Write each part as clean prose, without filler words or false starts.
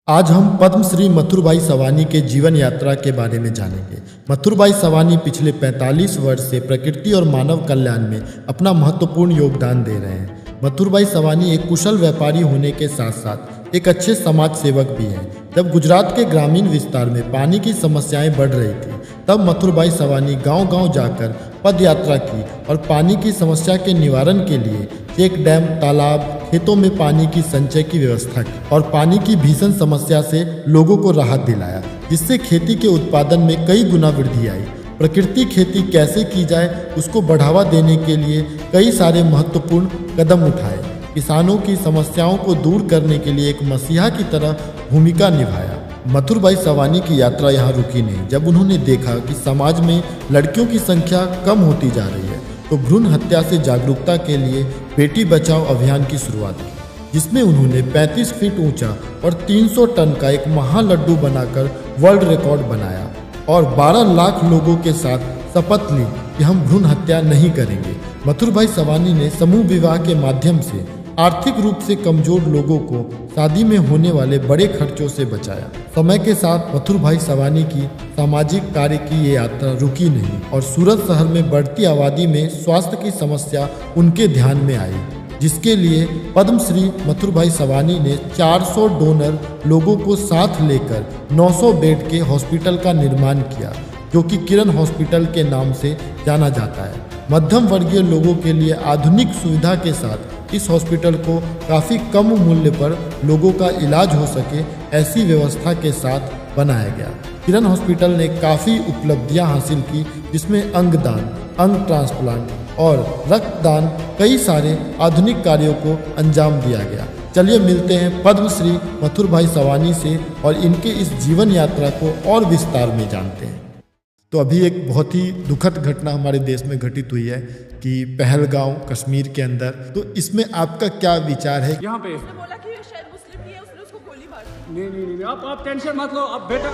आज हम पद्मश्री मथुरभाई सवानी के जीवन यात्रा के बारे में जानेंगे। मथुरभाई सवानी पिछले 45 वर्ष से प्रकृति और मानव कल्याण में अपना महत्वपूर्ण योगदान दे रहे हैं। मथुरभाई सवानी एक कुशल व्यापारी होने के साथ साथ एक अच्छे समाज सेवक भी हैं। जब गुजरात के ग्रामीण विस्तार में पानी की समस्याएं बढ़ रही थी, तब मथुरभाई सवानी गांव-गांव जाकर पद यात्रा की और पानी की समस्या के निवारण के लिए चेक डैम, तालाब, खेतों में पानी की संचय की व्यवस्था की और पानी की भीषण समस्या से लोगों को राहत दिलाया, जिससे खेती के उत्पादन में कई गुना वृद्धि आई। प्रकृति खेती कैसे की जाए, उसको बढ़ावा देने के लिए कई सारे महत्वपूर्ण कदम उठाए। किसानों की समस्याओं को दूर करने के लिए एक मसीहा की तरह भूमिका निभाया। मथुरभाई सवानी की यात्रा यहाँ रुकी नहीं। जब उन्होंने देखा कि समाज में लड़कियों की संख्या कम होती जा रही है, तो भ्रूण हत्या से जागरूकता के लिए बेटी बचाओ अभियान की शुरुआत की, जिसमें उन्होंने 35 फीट ऊंचा और 300 टन का एक महालड्डू बनाकर वर्ल्ड रिकॉर्ड बनाया और 12 लाख लोगों के साथ शपथ ली कि हम भ्रूण हत्या नहीं करेंगे। मथुरभाई सवानी ने समूह विवाह के माध्यम से आर्थिक रूप से कमजोर लोगों को शादी में होने वाले बड़े खर्चों से बचाया। समय के साथ मथुरभाई सवानी की सामाजिक कार्य की ये यात्रा रुकी नहीं और सूरत शहर में बढ़ती आबादी में स्वास्थ्य की समस्या उनके ध्यान में आई, जिसके लिए पद्मश्री मथुरभाई सवानी ने 400 डोनर लोगों को साथ लेकर 900 बेड के हॉस्पिटल का निर्माण किया, जो कि किरण हॉस्पिटल के नाम से जाना जाता है। मध्यम वर्गीय लोगों के लिए आधुनिक सुविधा के साथ इस हॉस्पिटल को काफ़ी कम मूल्य पर लोगों का इलाज हो सके, ऐसी व्यवस्था के साथ बनाया गया। किरण हॉस्पिटल ने काफ़ी उपलब्धियां हासिल की, जिसमें अंगदान, अंग ट्रांसप्लांट और रक्तदान, कई सारे आधुनिक कार्यों को अंजाम दिया गया। चलिए मिलते हैं पद्मश्री मथुरभाई सवानी से और इनके इस जीवन यात्रा को और विस्तार में जानते हैं। तो अभी एक बहुत ही दुखद घटना हमारे देश में घटित हुई है कि पहलगांव कश्मीर के अंदर, तो इसमें आपका क्या विचार है? यहाँ पे उसने बोला कि शायद मुस्लिम भी है, उसने उसको गोली मार दी। नहीं, आप टेंशन मत लो, अब बेटा।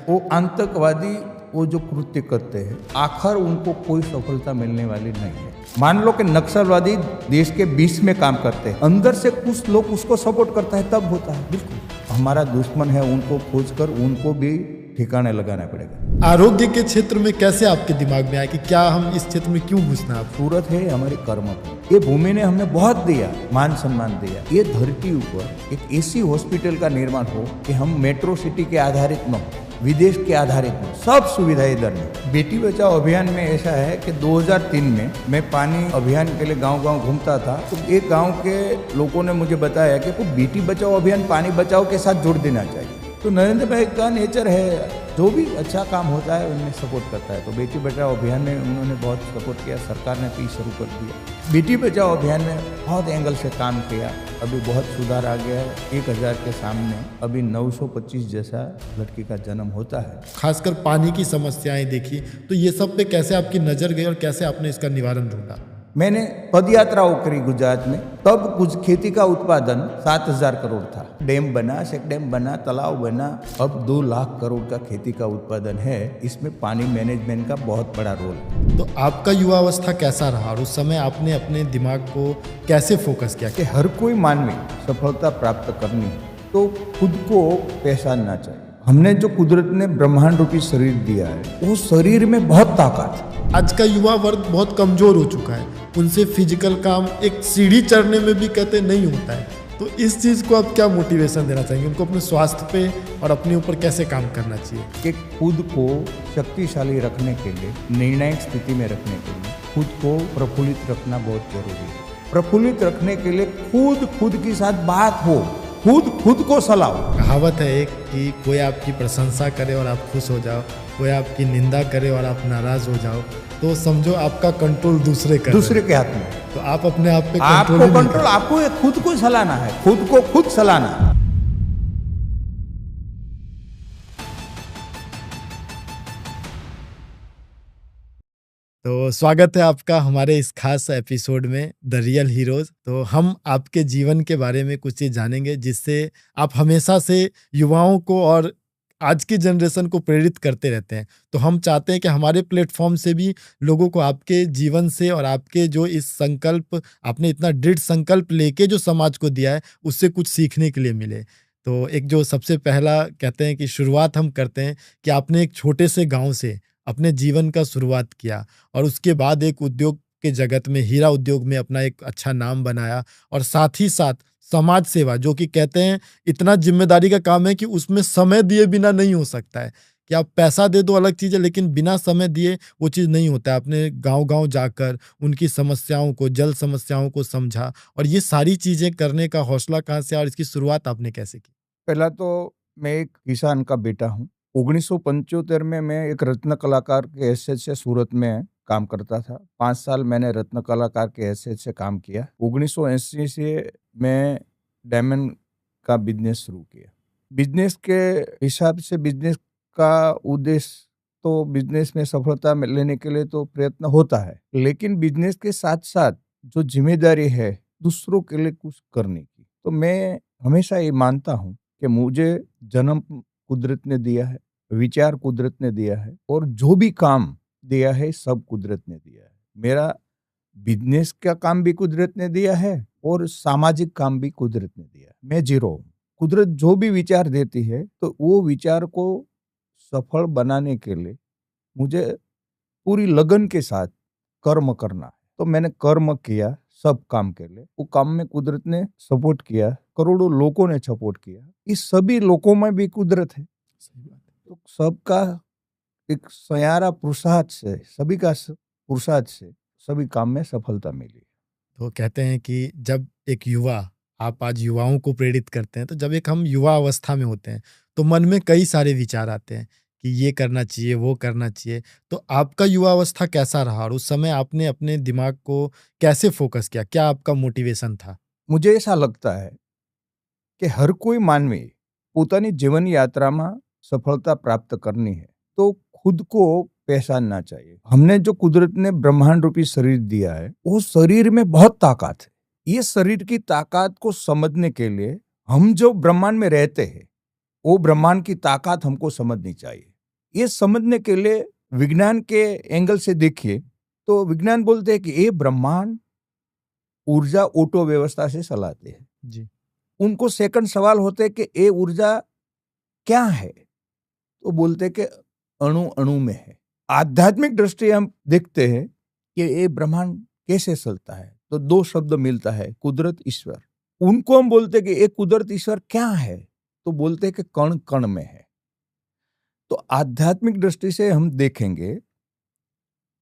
वो आतंकवादी वो जो कृत्य करते हैं, आखिर उनको कोई सफलता मिलने वाली नहीं है। मान लो कि नक्सलवादी देश के बीच में काम करते हैं, अंदर से कुछ लोग उसको सपोर्ट करता है, तब होता है। बिल्कुल हमारा दुश्मन है, उनको खोजकर उनको भी ठिकाने लगाना पड़ेगा। आरोग्य के क्षेत्र में कैसे आपके दिमाग में आया कि क्या हम इस क्षेत्र में क्यों घुसना है? सूरत है हमारी कर्मभूमि। ये भूमि ने हमें बहुत दिया, मान सम्मान दिया। ये धरती ऊपर एक ऐसी हॉस्पिटल का निर्माण हो कि हम मेट्रो सिटी के आधारित न हो, विदेश के आधारित में सब सुविधाएं इधर में। बेटी बचाओ अभियान में ऐसा है कि 2003 में मैं पानी अभियान के लिए गांव-गांव घूमता था, तो एक गांव के लोगों ने मुझे बताया कि वो बेटी बचाओ अभियान पानी बचाओ के साथ जोड़ देना चाहिए। तो नरेंद्र भाई का नेचर है, जो भी अच्छा काम होता है उनमें सपोर्ट करता है। तो बेटी बचाओ अभियान में उन्होंने बहुत सपोर्ट किया, सरकार ने भी शुरू कर दिया। बेटी बचाओ अभियान में बहुत एंगल से काम किया, अभी बहुत सुधार आ गया है। 1000 के सामने अभी 925 जैसा लड़की का जन्म होता है। खासकर पानी की समस्याएं देखी, तो ये सब पे कैसे आपकी नज़र गई और कैसे आपने इसका निवारण ढूंढा? मैंने पदयात्रा करी गुजरात में, तब कुछ खेती का उत्पादन 7000 करोड़ था। डैम बना, चेक डैम बना, तालाब बना, अब 2 लाख करोड़ का खेती का उत्पादन है। इसमें पानी मैनेजमेंट का बहुत बड़ा रोल है। तो आपका युवावस्था कैसा रहा और उस समय आपने अपने दिमाग को कैसे फोकस किया? कि हर कोई मानवी सफलता प्राप्त करनी है तो खुद को पहचानना चाहिए। हमने जो कुदरत ने ब्रह्मांड रूपी शरीर दिया है, वो शरीर में बहुत ताकत है। आज का युवा वर्ग बहुत कमजोर हो चुका है, उनसे फिजिकल काम, एक सीढ़ी चढ़ने में भी कहते नहीं होता है। तो इस चीज़ को आप क्या मोटिवेशन देना चाहेंगे उनको, अपने स्वास्थ्य पे और अपने ऊपर कैसे काम करना चाहिए? कि खुद को शक्तिशाली रखने के लिए, निर्णायक स्थिति में रखने के लिए खुद को प्रफुल्लित रखना बहुत जरूरी है। प्रफुल्लित रखने के लिए खुद के साथ बात हो, खुद को सलाहो। कहावत है एक कि कोई आपकी प्रशंसा करे और आप खुश हो जाओ, कोई आपकी निंदा करे और आप नाराज हो जाओ, तो समझो आपका कंट्रोल दूसरे के हाथ में। तो आप अपने आप पे आपको खुद को सलाहना है, खुद को खुद सलाहना है। तो स्वागत है आपका हमारे इस खास एपिसोड में द रियल हीरोज। तो हम आपके जीवन के बारे में कुछ चीज़ जानेंगे, जिससे आप हमेशा से युवाओं को और आज की जनरेशन को प्रेरित करते रहते हैं। तो हम चाहते हैं कि हमारे प्लेटफ़ॉर्म से भी लोगों को आपके जीवन से और आपके जो इस संकल्प आपने इतना दृढ़ संकल्प लेके जो समाज को दिया है, उससे कुछ सीखने के लिए मिले। तो एक जो सबसे पहला कहते हैं कि शुरुआत हम करते हैं कि आपने एक छोटे से गाँव से अपने जीवन का शुरुआत किया और उसके बाद एक उद्योग के जगत में, हीरा उद्योग में अपना एक अच्छा नाम बनाया और साथ ही साथ समाज सेवा जो कि कहते हैं इतना ज़िम्मेदारी का काम है कि उसमें समय दिए बिना नहीं हो सकता है, कि आप पैसा दे दो अलग चीज़ है लेकिन बिना समय दिए वो चीज़ नहीं होता है। आपने गाँव-गाँव जाकर उनकी समस्याओं को, जल समस्याओं को समझा और ये सारी चीज़ें करने का हौसला कहाँ से आया और इसकी शुरुआत आपने कैसे की? पहला तो मैं एक किसान का बेटा हूँ। 1975 में मैं एक रत्न कलाकार के हैसियत से सूरत में काम करता था। 5 साल मैंने रत्न कलाकार के हैसियत से काम किया। 1980 से मैं डायमंड का बिजनेस शुरू किया। बिजनेस के हिसाब से बिजनेस का उद्देश्य तो बिजनेस में सफलता लेने के लिए तो प्रयत्न होता है, लेकिन बिजनेस के साथ साथ जो जिम्मेदारी है दूसरों के लिए कुछ करने की, तो मैं हमेशा ये मानता हूँ कि मुझे जन्म कुदरत ने दिया है, विचार कुदरत ने दिया है और जो भी काम दिया है सब कुदरत ने दिया है। मेरा बिजनेस का काम भी कुदरत ने दिया है और सामाजिक काम भी कुदरत ने दिया है। मैं जीरो हूँ। कुदरत जो भी विचार देती है तो वो विचार को सफल बनाने के लिए मुझे पूरी लगन के साथ कर्म करना है। तो मैंने कर्म किया सब काम के लिए। वो काम में कुदरत ने सपोर्ट किया, करोड़ों लोगों ने सपोर्ट किया। इस सभी लोगों में भी कुदरत है। तो सबका एक सयारा पुरुषार्थ से, सभी का पुरुषार्थ से सभी काम में सफलता मिली। तो कहते हैं कि जब एक युवा, आप आज युवाओं को प्रेरित करते हैं, तो जब एक हम युवा अवस्था में होते हैं, तो मन में कई सारे विचार आते हैं कि ये करना चाहिए, वो करना चाहिए। तो आपका युवा अवस्था कैसा रहा और उस समय आपने अपने दिमाग को कैसे फोकस किया? क्या आपका मोटिवेशन था? मुझे ऐसा लगता है कि हर કોઈ માનવી પોતાની જીવન યાત્રામાં સફળતા પ્રાપ્ત કરनी है तो खुद को पहचानना चाहिए। हमने जो कुदरत ने ब्रह्मांड रूपी शरीर दिया है, वो शरीर में बहुत ताकत है। ये शरीर की ताकत को समझने के लिए हम जो ब्रह्मांड में रहते हैं, वो ब्रह्मांड की ताकत हमको समझनी चाहिए। ये समझने के लिए विज्ञान के एंगल से देखिए तो विज्ञान बोलते हैं कि ये ब्रह्मांड ऊर्जा ऑटो व्यवस्था से चलाते हैं। जी। उनको सेकंड सवाल होते कि ये ऊर्जा क्या है, तो बोलते कि अणु अणु में है। आध्यात्मिक दृष्टि हम देखते हैं कि ये ब्रह्मांड कैसे चलता है, तो दो शब्द मिलता है, कुदरत ईश्वर। उनको हम बोलते कि ये कुदरत ईश्वर क्या है, तो बोलते कि कण कण में है। तो आध्यात्मिक दृष्टि से हम देखेंगे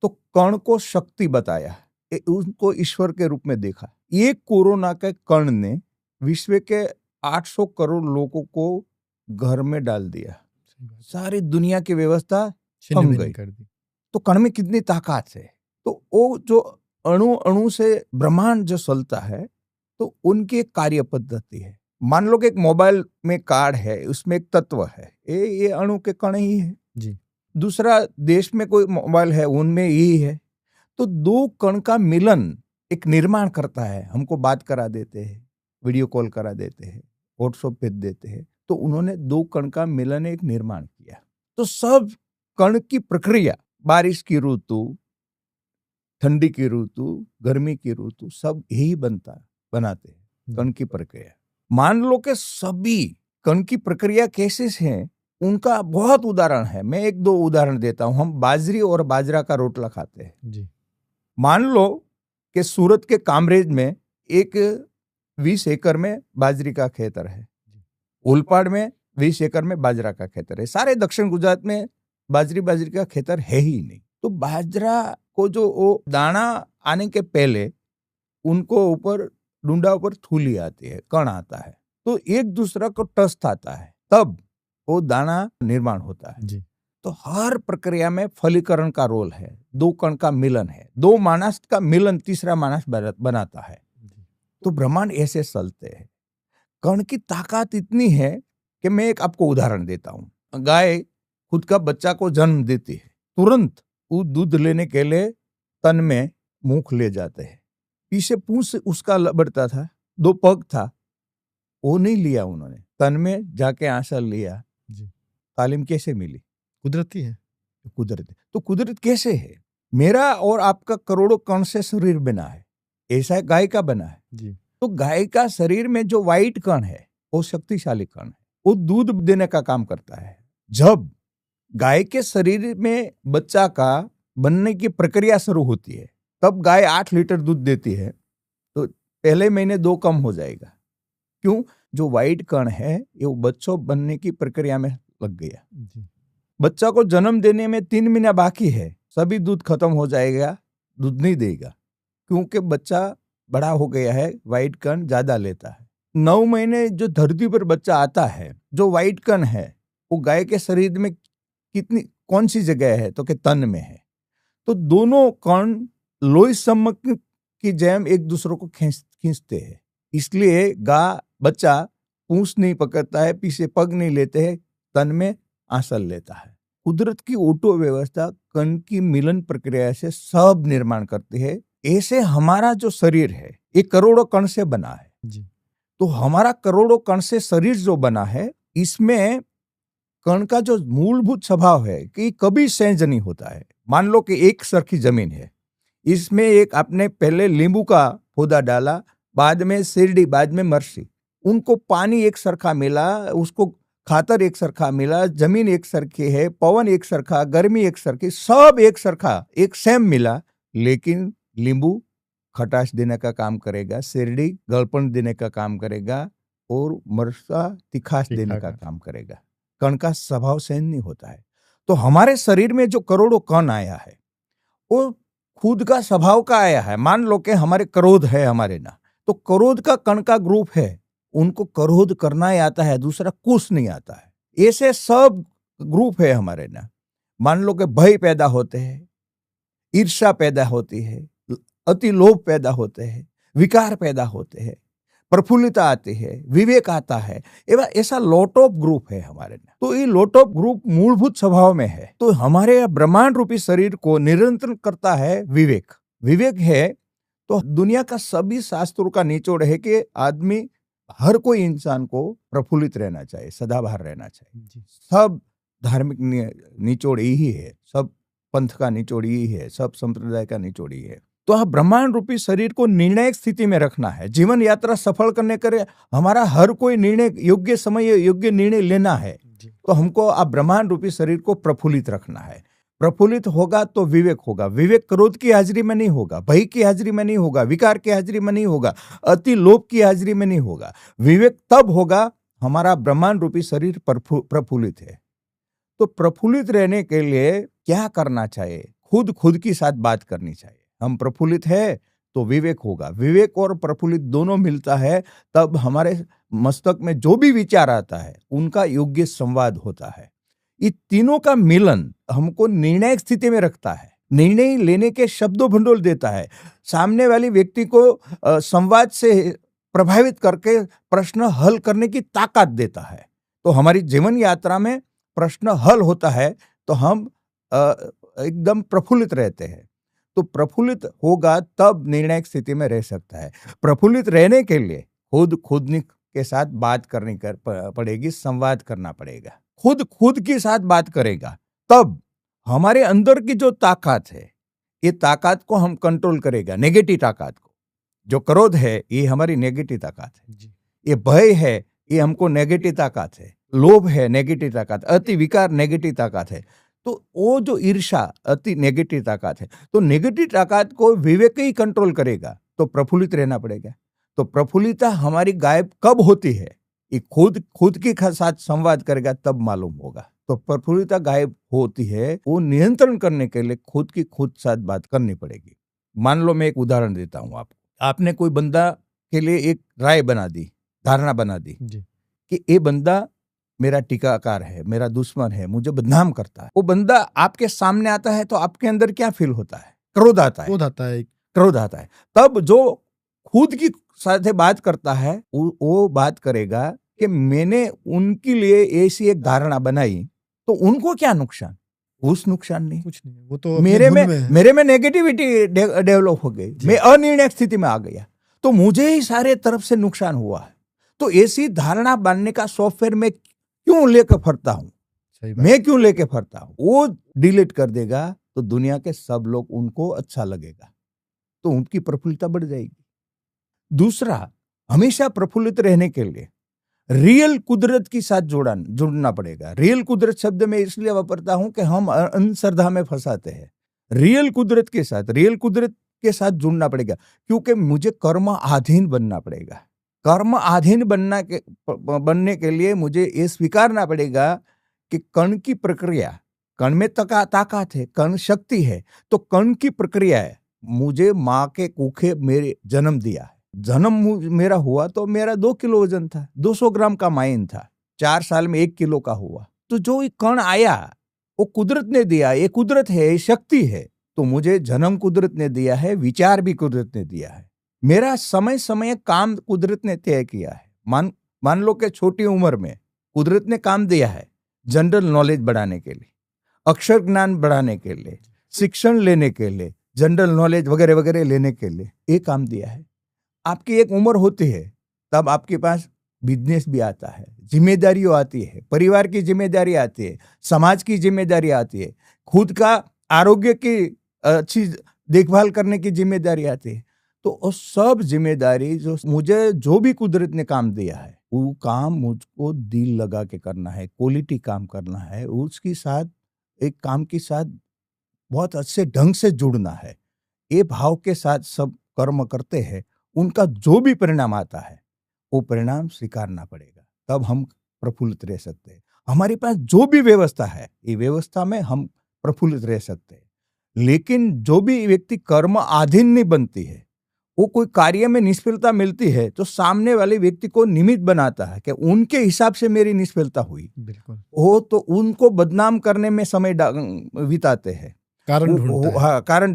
तो कण को शक्ति बताया, उनको ईश्वर के रूप में देखा। ये कोरोना के कण ने विश्व के 800 करोड़ लोगों को घर में डाल दिया। सारी दुनिया की व्यवस्था थम गई। तो कण में कितनी ताकत है। तो वो जो अणु अणु से ब्रह्मांड जो चलता है, तो उनकी एक कार्य पद्धति है। मान लो कि एक मोबाइल में कार्ड है, उसमें एक तत्व है, ये अणु के कण ही है जी। दूसरा देश में कोई मोबाइल है, उनमें यही है। तो दो कण का मिलन एक निर्माण करता है। हमको बात करा देते हैं, वीडियो कॉल करा देते हैं, व्हाट्सएप भेज देते हैं। तो उन्होंने दो कण का मिलन एक निर्माण किया। तो सब कण की प्रक्रिया, बारिश की ऋतु, ठंडी की ऋतु, गर्मी की ऋतु, सब यही बनाते हैं कण की प्रक्रिया। मान लो कि सभी कण की प्रक्रिया कैसे है, उनका बहुत उदाहरण है। मैं एक दो उदाहरण देता हूं। हम बाजरी और बाजरा का रोटला खाते हैं जी। मान लो कि सूरत के कामरेज में एक 20 एकड़ में बाजरी का खेतर है, ओलपाड़ में 20 एकड़ में बाजरा का खेतर है। सारे दक्षिण गुजरात में बाजरी का खेतर है ही नहीं। तो बाजरा को जो वो दाना आने के पहले उनको ऊपर डूंडा ऊपर थूली आती है, कण आता है, तो एक दूसरा को टच आता है, तब वो दाना निर्माण होता है। जी। तो हर प्रक्रिया में फलीकरण का रोल है, दो कण का मिलन है, दो मानस का मिलन तीसरा मानस बनाता है। तो ब्रह्मांड ऐसे चलते हैं। कण की ताकत इतनी है कि मैं एक आपको उदाहरण देता हूं। गाय खुद का बच्चा को जन्म देती है, तुरंत वो दूध लेने के लिए तन में मुख ले जाते हैं। पीछे पूंछ उसका बढ़ता था, 2 पग था, वो नहीं लिया उन्होंने, तन में जाके आंचल लिया, तालीम कैसे मिली? कुदरती है। कुदरत। तो कुदरत कैसे है? मेरा और आपका करोड़ों कण से शरीर बना है, ऐसा है गाय का बना है। जी। तो गाय का शरीर में जो व्हाइट कण है वो शक्तिशाली कण है, वो दूध देने का काम करता है। जब गाय के शरीर में बच्चा का बनने की प्रक्रिया शुरू होती है तब गाय 8 लीटर दूध देती है, तो पहले महीने 2 कम हो जाएगा। क्यों? जो व्हाइट कण है ये बच्चों बनने की प्रक्रिया में लग गया। जी। बच्चा को जन्म देने में 3 महीना बाकी है, सभी दूध खत्म हो जाएगा, दूध नहीं देगा क्योंकि बच्चा बड़ा हो गया है, व्हाइट कण ज्यादा लेता है। 9 महीने जो धरती पर बच्चा आता है, जो व्हाइट कण है वो गाय के शरीर में कौन सी जगह है? तो कि तन में है। तो दोनों कण लोई सम्मक की जैम एक दूसरे को खींचते हैं, इसलिए बच्चा पूंछ नहीं पकड़ता है, पीछे पग नहीं लेते हैं, तन में आंचल लेता है। कुदरत की ऑटो व्यवस्था कण की मिलन प्रक्रिया से सब निर्माण करती है। ऐसे हमारा जो शरीर है ये करोड़ों कण से बना है। जी। तो हमारा करोड़ों कण से शरीर जो बना है, इसमें कण का जो मूलभूत स्वभाव है कि कभी चेंज नहीं होता है। मान लो कि एक सरखी जमीन है, इसमें एक आपने पहले नींबू का पौधा डाला, बाद में शिरडी, बाद में मर्सी, उनको पानी एक सरखा मिला, उसको खातर एक सरखा मिला, जमीन एक सरखी है, पवन एक सरखा, गर्मी एक सरखी, सब एक सरखा एक सेम मिला, लेकिन नींबू खटास देने का काम करेगा, शिरडी गलपन देने का काम करेगा और मरसा तिखास देने का काम करेगा। कण का स्वभाव सेम नहीं होता है। तो हमारे शरीर में जो करोड़ों कण आया है वो खुद का स्वभाव का आया है। मान लो कि हमारे क्रोध है हमारे ना, तो क्रोध का कण का ग्रुप है, उनको क्रोध करना ही आता है, दूसरा कुछ नहीं आता है। ऐसे सब ग्रुप है हमारे ना। मान लो कि भय पैदा होते हैं, ईर्ष्या पैदा होती है, अति लोभ पैदा होते हैं, विकार पैदा होते हैं, प्रफुल्लता आती है, विवेक आता है, एवं ऐसा लॉट ऑफ ग्रुप है हमारे में। तो ये लॉट ऑफ ग्रुप मूलभूत स्वभाव में है। तो हमारे ब्रह्मांड रूपी शरीर को नियंत्रण करता है विवेक। विवेक है तो दुनिया का सभी शास्त्रों का निचोड़ है कि आदमी, हर कोई इंसान को प्रफुल्लित रहना चाहिए, सदाबहार रहना चाहिए। सब धार्मिक निचोड़ यही है, सब पंथ का निचोड़ यही है, सब संप्रदाय का निचोड़ यही है। तो ब्रह्मांड रूपी शरीर को निर्णायक स्थिति में रखना है। जीवन यात्रा सफल करने के लिए हमारा हर कोई निर्णय योग्य समय योग्य निर्णय लेना है। तो हमको ब्रह्मांड रूपी शरीर को प्रफुल्लित रखना है। प्रफुल्लित होगा तो विवेक होगा। विवेक क्रोध की हाजिरी में नहीं होगा, भय की हाजिरी में नहीं होगा, विकार की हाजिरी में नहीं होगा, अति लोभ की हाजिरी में नहीं होगा। विवेक तब होगा हमारा ब्रह्मांड रूपी शरीर प्रफुल्लित है। तो प्रफुल्लित रहने के लिए क्या करना चाहिए? खुद की साथ बात करनी चाहिए। हम प्रफुल्लित है तो विवेक होगा। विवेक और प्रफुल्लित दोनों मिलता है तब हमारे मस्तक में जो भी विचार आता है उनका योग्य संवाद होता है। ये तीनों का मिलन हमको निर्णायक स्थिति में रखता है, निर्णय लेने के शब्दों भंडोल देता है, सामने वाले व्यक्ति को संवाद से प्रभावित करके प्रश्न हल करने की ताकत देता है। तो हमारी जीवन यात्रा में प्रश्न हल होता है तो हम एकदम प्रफुल्लित रहते हैं। तो प्रफुल्लित होगा तब निर्णायक स्थिति में रह सकता है। प्रफुल्लित रहने के लिए खुद के साथ बात करनी पड़ेगी, संवाद करना पड़ेगा। खुद के साथ बात करेगा तब हमारे अंदर की जो ताकत है, ये ताकत को हम कंट्रोल करेगा। नेगेटिव ताकत को, जो क्रोध है ये हमारी नेगेटिव ताकत है, ये भय है ये हमको नेगेटिव ताकत है, लोभ है नेगेटिव ताकत, अति विकार नेगेटिव ताकत है। तो वो जो ईर्ष्या अति नेगेटिव ताकत है, तो नेगेटिव ताकत को विवेक ही कंट्रोल करेगा। तो प्रफुल्लित रहना पड़ेगा। तो प्रफुल्लता हमारी गायब कब होती है? ये खुद के साथ संवाद करेगा तब मालूम होगा। तो प्रफुल्लता गायब होती है, वो नियंत्रण करने के लिए खुद साथ बात करनी पड़ेगी। मान लो मैं एक उदाहरण देता हूँ आपको। आपने कोई बंदा के लिए एक राय बना दी, धारणा बना दी कि ये बंदा मेरा टीकाकार है, मेरा दुश्मन है, मुझे बदनाम करता है। वो बंदा आपके सामने आता है तो आपके अंदर क्या फील होता है? क्रोध आता है। तब जो खुद की साथ बात करता है वो बात करेगा कि मैंने उनके लिए ऐसी एक धारणा बनाई तो उनको क्या नुकसान? उस नुकसान नहीं, कुछ नहीं। वो तो मेरे में नेगेटिविटी डेवलप हो गई, मैं अनिर्णायक स्थिति में आ गया, तो मुझे ही सारे तरफ से नुकसान हुआ है। तो ऐसी धारणा बनने का सॉफ्टवेयर में क्यों लेकर फरता हूं? सही बात। मैं क्यों लेके फरता हूं, वो डिलीट कर देगा तो दुनिया के सब लोग उनको अच्छा लगेगा, तो उनकी प्रफुल्लता बढ़ जाएगी। दूसरा, हमेशा प्रफुल्लित रहने के लिए रियल कुदरत के साथ जुड़ना पड़ेगा। रियल कुदरत शब्द में इसलिए वापरता हूं कि हम अंधश्रद्धा में फंसाते हैं। रियल कुदरत के साथ जुड़ना पड़ेगा, क्योंकि मुझे कर्म अधीन बनना पड़ेगा। कर्म अधीन बनने के लिए मुझे ये स्वीकारना पड़ेगा कि कण की प्रक्रिया, कण में ताकत है, कण शक्ति है, तो कण की प्रक्रिया है। मुझे माँ के कुखे मेरे जन्म दिया है। जन्म मेरा हुआ तो मेरा 2 किलो वजन था, 200 ग्राम का माइन था, 4 साल में 1 किलो का हुआ। तो जो कण आया वो कुदरत ने दिया, ये कुदरत है, ये शक्ति है। तो मुझे जन्म कुदरत ने दिया है, विचार भी कुदरत ने दिया है। मेरा समय काम कुदरत ने तय किया है। मान लो कि छोटी उम्र में कुदरत ने काम दिया है जनरल नॉलेज बढ़ाने के लिए, अक्षर ज्ञान बढ़ाने के लिए, शिक्षण लेने के लिए, जनरल नॉलेज वगैरह वगैरह लेने के लिए, ये काम दिया है। आपकी एक उम्र होती है तब आपके पास बिजनेस भी आता है, जिम्मेदारियों आती है, परिवार की जिम्मेदारी आती है, समाज की जिम्मेदारी आती है, खुद का आरोग्य की अच्छी देखभाल करने की जिम्मेदारी आती है। तो वो सब जिम्मेदारी जो भी कुदरत ने काम दिया है, वो काम मुझको दिल लगा के करना है, क्वालिटी काम करना है, उसके साथ एक काम के साथ बहुत अच्छे ढंग से जुड़ना है। ये भाव के साथ सब कर्म करते हैं, उनका जो भी परिणाम आता है वो परिणाम स्वीकारना पड़ेगा, तब हम प्रफुल्लित रह सकते हैं। हमारे पास जो भी व्यवस्था है, ये व्यवस्था में हम प्रफुल्लित रह सकते हैं। लेकिन जो भी व्यक्ति कर्म अधीन नहीं बनती है, वो कोई कार्य में निष्फलता मिलती है तो सामने वाले व्यक्ति को निमित्त बनाता है कि उनके हिसाब से मेरी निष्फलता हुई, बिल्कुल, वो तो उनको बदनाम करने में समय बिताते हैं, कारण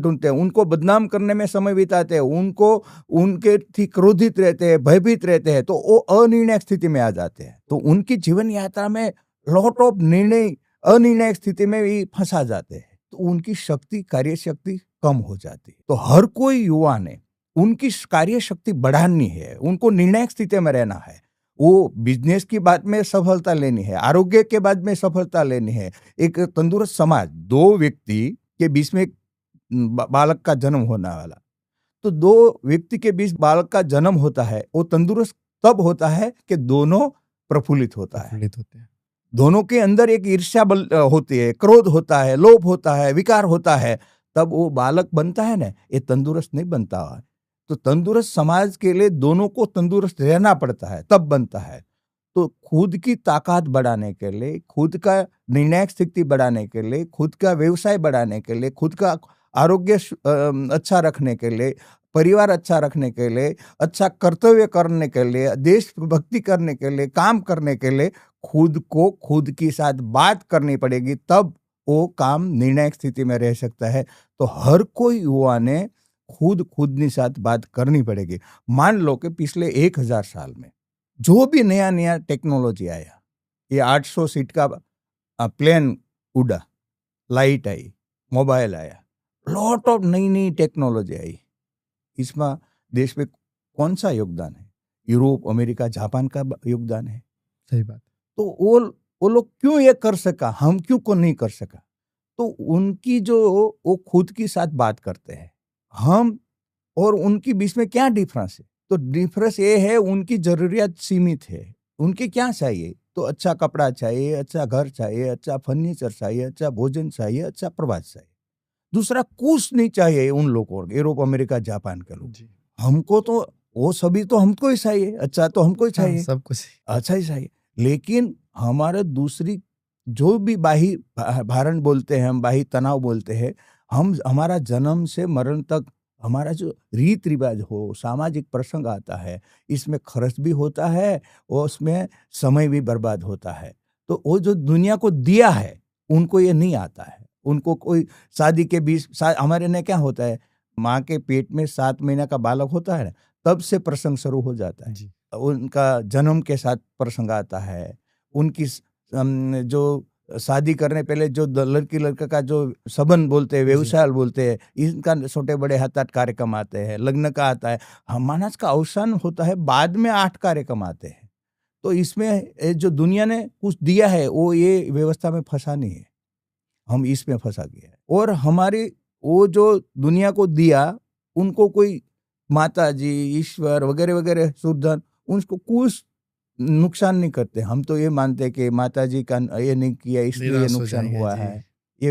ढूंढते हैं, उनको बदनाम करने में समय बिताते हैं, उनको उनके थी क्रोधित रहते हैं, भयभीत रहते हैं, तो वो अनिर्णायक स्थिति में आ जाते हैं। तो उनकी जीवन यात्रा में लॉट ऑफ अनिर्णायक स्थिति में भी फंसा जाते हैं, तो उनकी शक्ति, कार्य शक्ति कम हो जाती है। तो हर कोई युवा ने उनकी कार्य शक्ति बढ़ानी है, उनको निर्णायक स्थिति में रहना है। वो बिजनेस की बात में सफलता लेनी है, आरोग्य के बाद में सफलता लेनी है, एक तंदुरुस्त समाज। 2 व्यक्ति के बीच में बालक का जन्म होने वाला, तो 2 व्यक्ति के बीच बालक का जन्म होता है, वो तंदुरुस्त तब होता है कि दोनों प्रफुल्लित होता है, दोनों के अंदर एक ईर्ष्या होती है, क्रोध होता है, लोभ होता है, विकार होता है, तब वो बालक बनता है ना, ये तंदुरुस्त नहीं बनता है। तो तंदुरुस्त समाज के लिए दोनों को तंदुरुस्त रहना पड़ता है, तब बनता है। तो खुद की ताकत बढ़ाने के लिए, खुद का निर्णायक स्थिति बढ़ाने के लिए, खुद का व्यवसाय बढ़ाने के लिए, खुद का आरोग्य अच्छा रखने के लिए, परिवार अच्छा रखने के लिए, अच्छा कर्तव्य करने के लिए, देशभक्ति करने के लिए, काम करने के लिए खुद को खुद के साथ बात करनी पड़ेगी, तब वो काम निर्णायक स्थिति में रह सकता है। तो हर कोई युवा ने खुद के साथ बात करनी पड़ेगी। मान लो कि पिछले 1000 साल में जो भी नया टेक्नोलॉजी आया, ये 800 सीट का प्लेन उड़ा, लाइट आई, मोबाइल आया, लॉट ऑफ नई टेक्नोलॉजी आई, इसमें देश में कौन सा योगदान है? यूरोप, अमेरिका, जापान का योगदान है। सही बात। तो वो लोग क्यों ये कर सका, हम क्यों को नहीं कर सका? तो उनकी वो खुद की साथ बात करते हैं, हम और उनके बीच में क्या डिफरेंस है? तो डिफरेंस ये है, उनकी जरूरियात सीमित है। उनके क्या चाहिए? तो अच्छा कपड़ा चाहिए, अच्छा घर चाहिए, अच्छा फर्नीचर चाहिए, अच्छा भोजन चाहिए, अच्छा प्रवास चाहिए। दूसरा कुछ नहीं चाहिए उन लोगों को, यूरोप, अमेरिका, जापान के लोग। हमको तो वो सभी तो हमको ही चाहिए, अच्छा तो हमको ही चाहिए, सब कुछ अच्छा ही चाहिए। लेकिन हमारे दूसरी जो भी बाही भारण बोलते हैं, हम बाही तनाव बोलते हैं, हमारा जन्म से मरण तक हमारा जो रीत रिवाज हो, सामाजिक प्रसंग आता है, इसमें खर्च भी होता है और उसमें समय भी बर्बाद होता है। तो वो जो दुनिया को दिया है उनको ये नहीं आता है। उनको कोई शादी के 20 हमारे ने क्या होता है, माँ के पेट में 7 महीने का बालक होता है ना, तब से प्रसंग शुरू हो जाता है। उनका जन्म के साथ प्रसंग आता है, उनकी जो शादी करने पहले जो लड़की लड़का का जो संबंध बोलते हैं, व्यवसाय बोलते हैं, इनका छोटे बड़े 7-8 कार्यक्रम आते हैं, लग्न का आता है, मानस का अवसान होता है, बाद में 8 कार्यक्रम आते हैं। तो इसमें जो दुनिया ने कुछ दिया है वो ये व्यवस्था में फंसा नहीं है, हम इसमें फंसा गया है। और हमारी वो जो दुनिया को दिया, उनको कोई माता जी, ईश्वर वगैरह वगैरह सुरधन, उनको कुछ नुकसान नहीं करते। हम तो ये मानते हैं कि माता जी का ये नहीं किया इसलिए ये निराश हो नुकसान जाएंगे हुआ जी। है,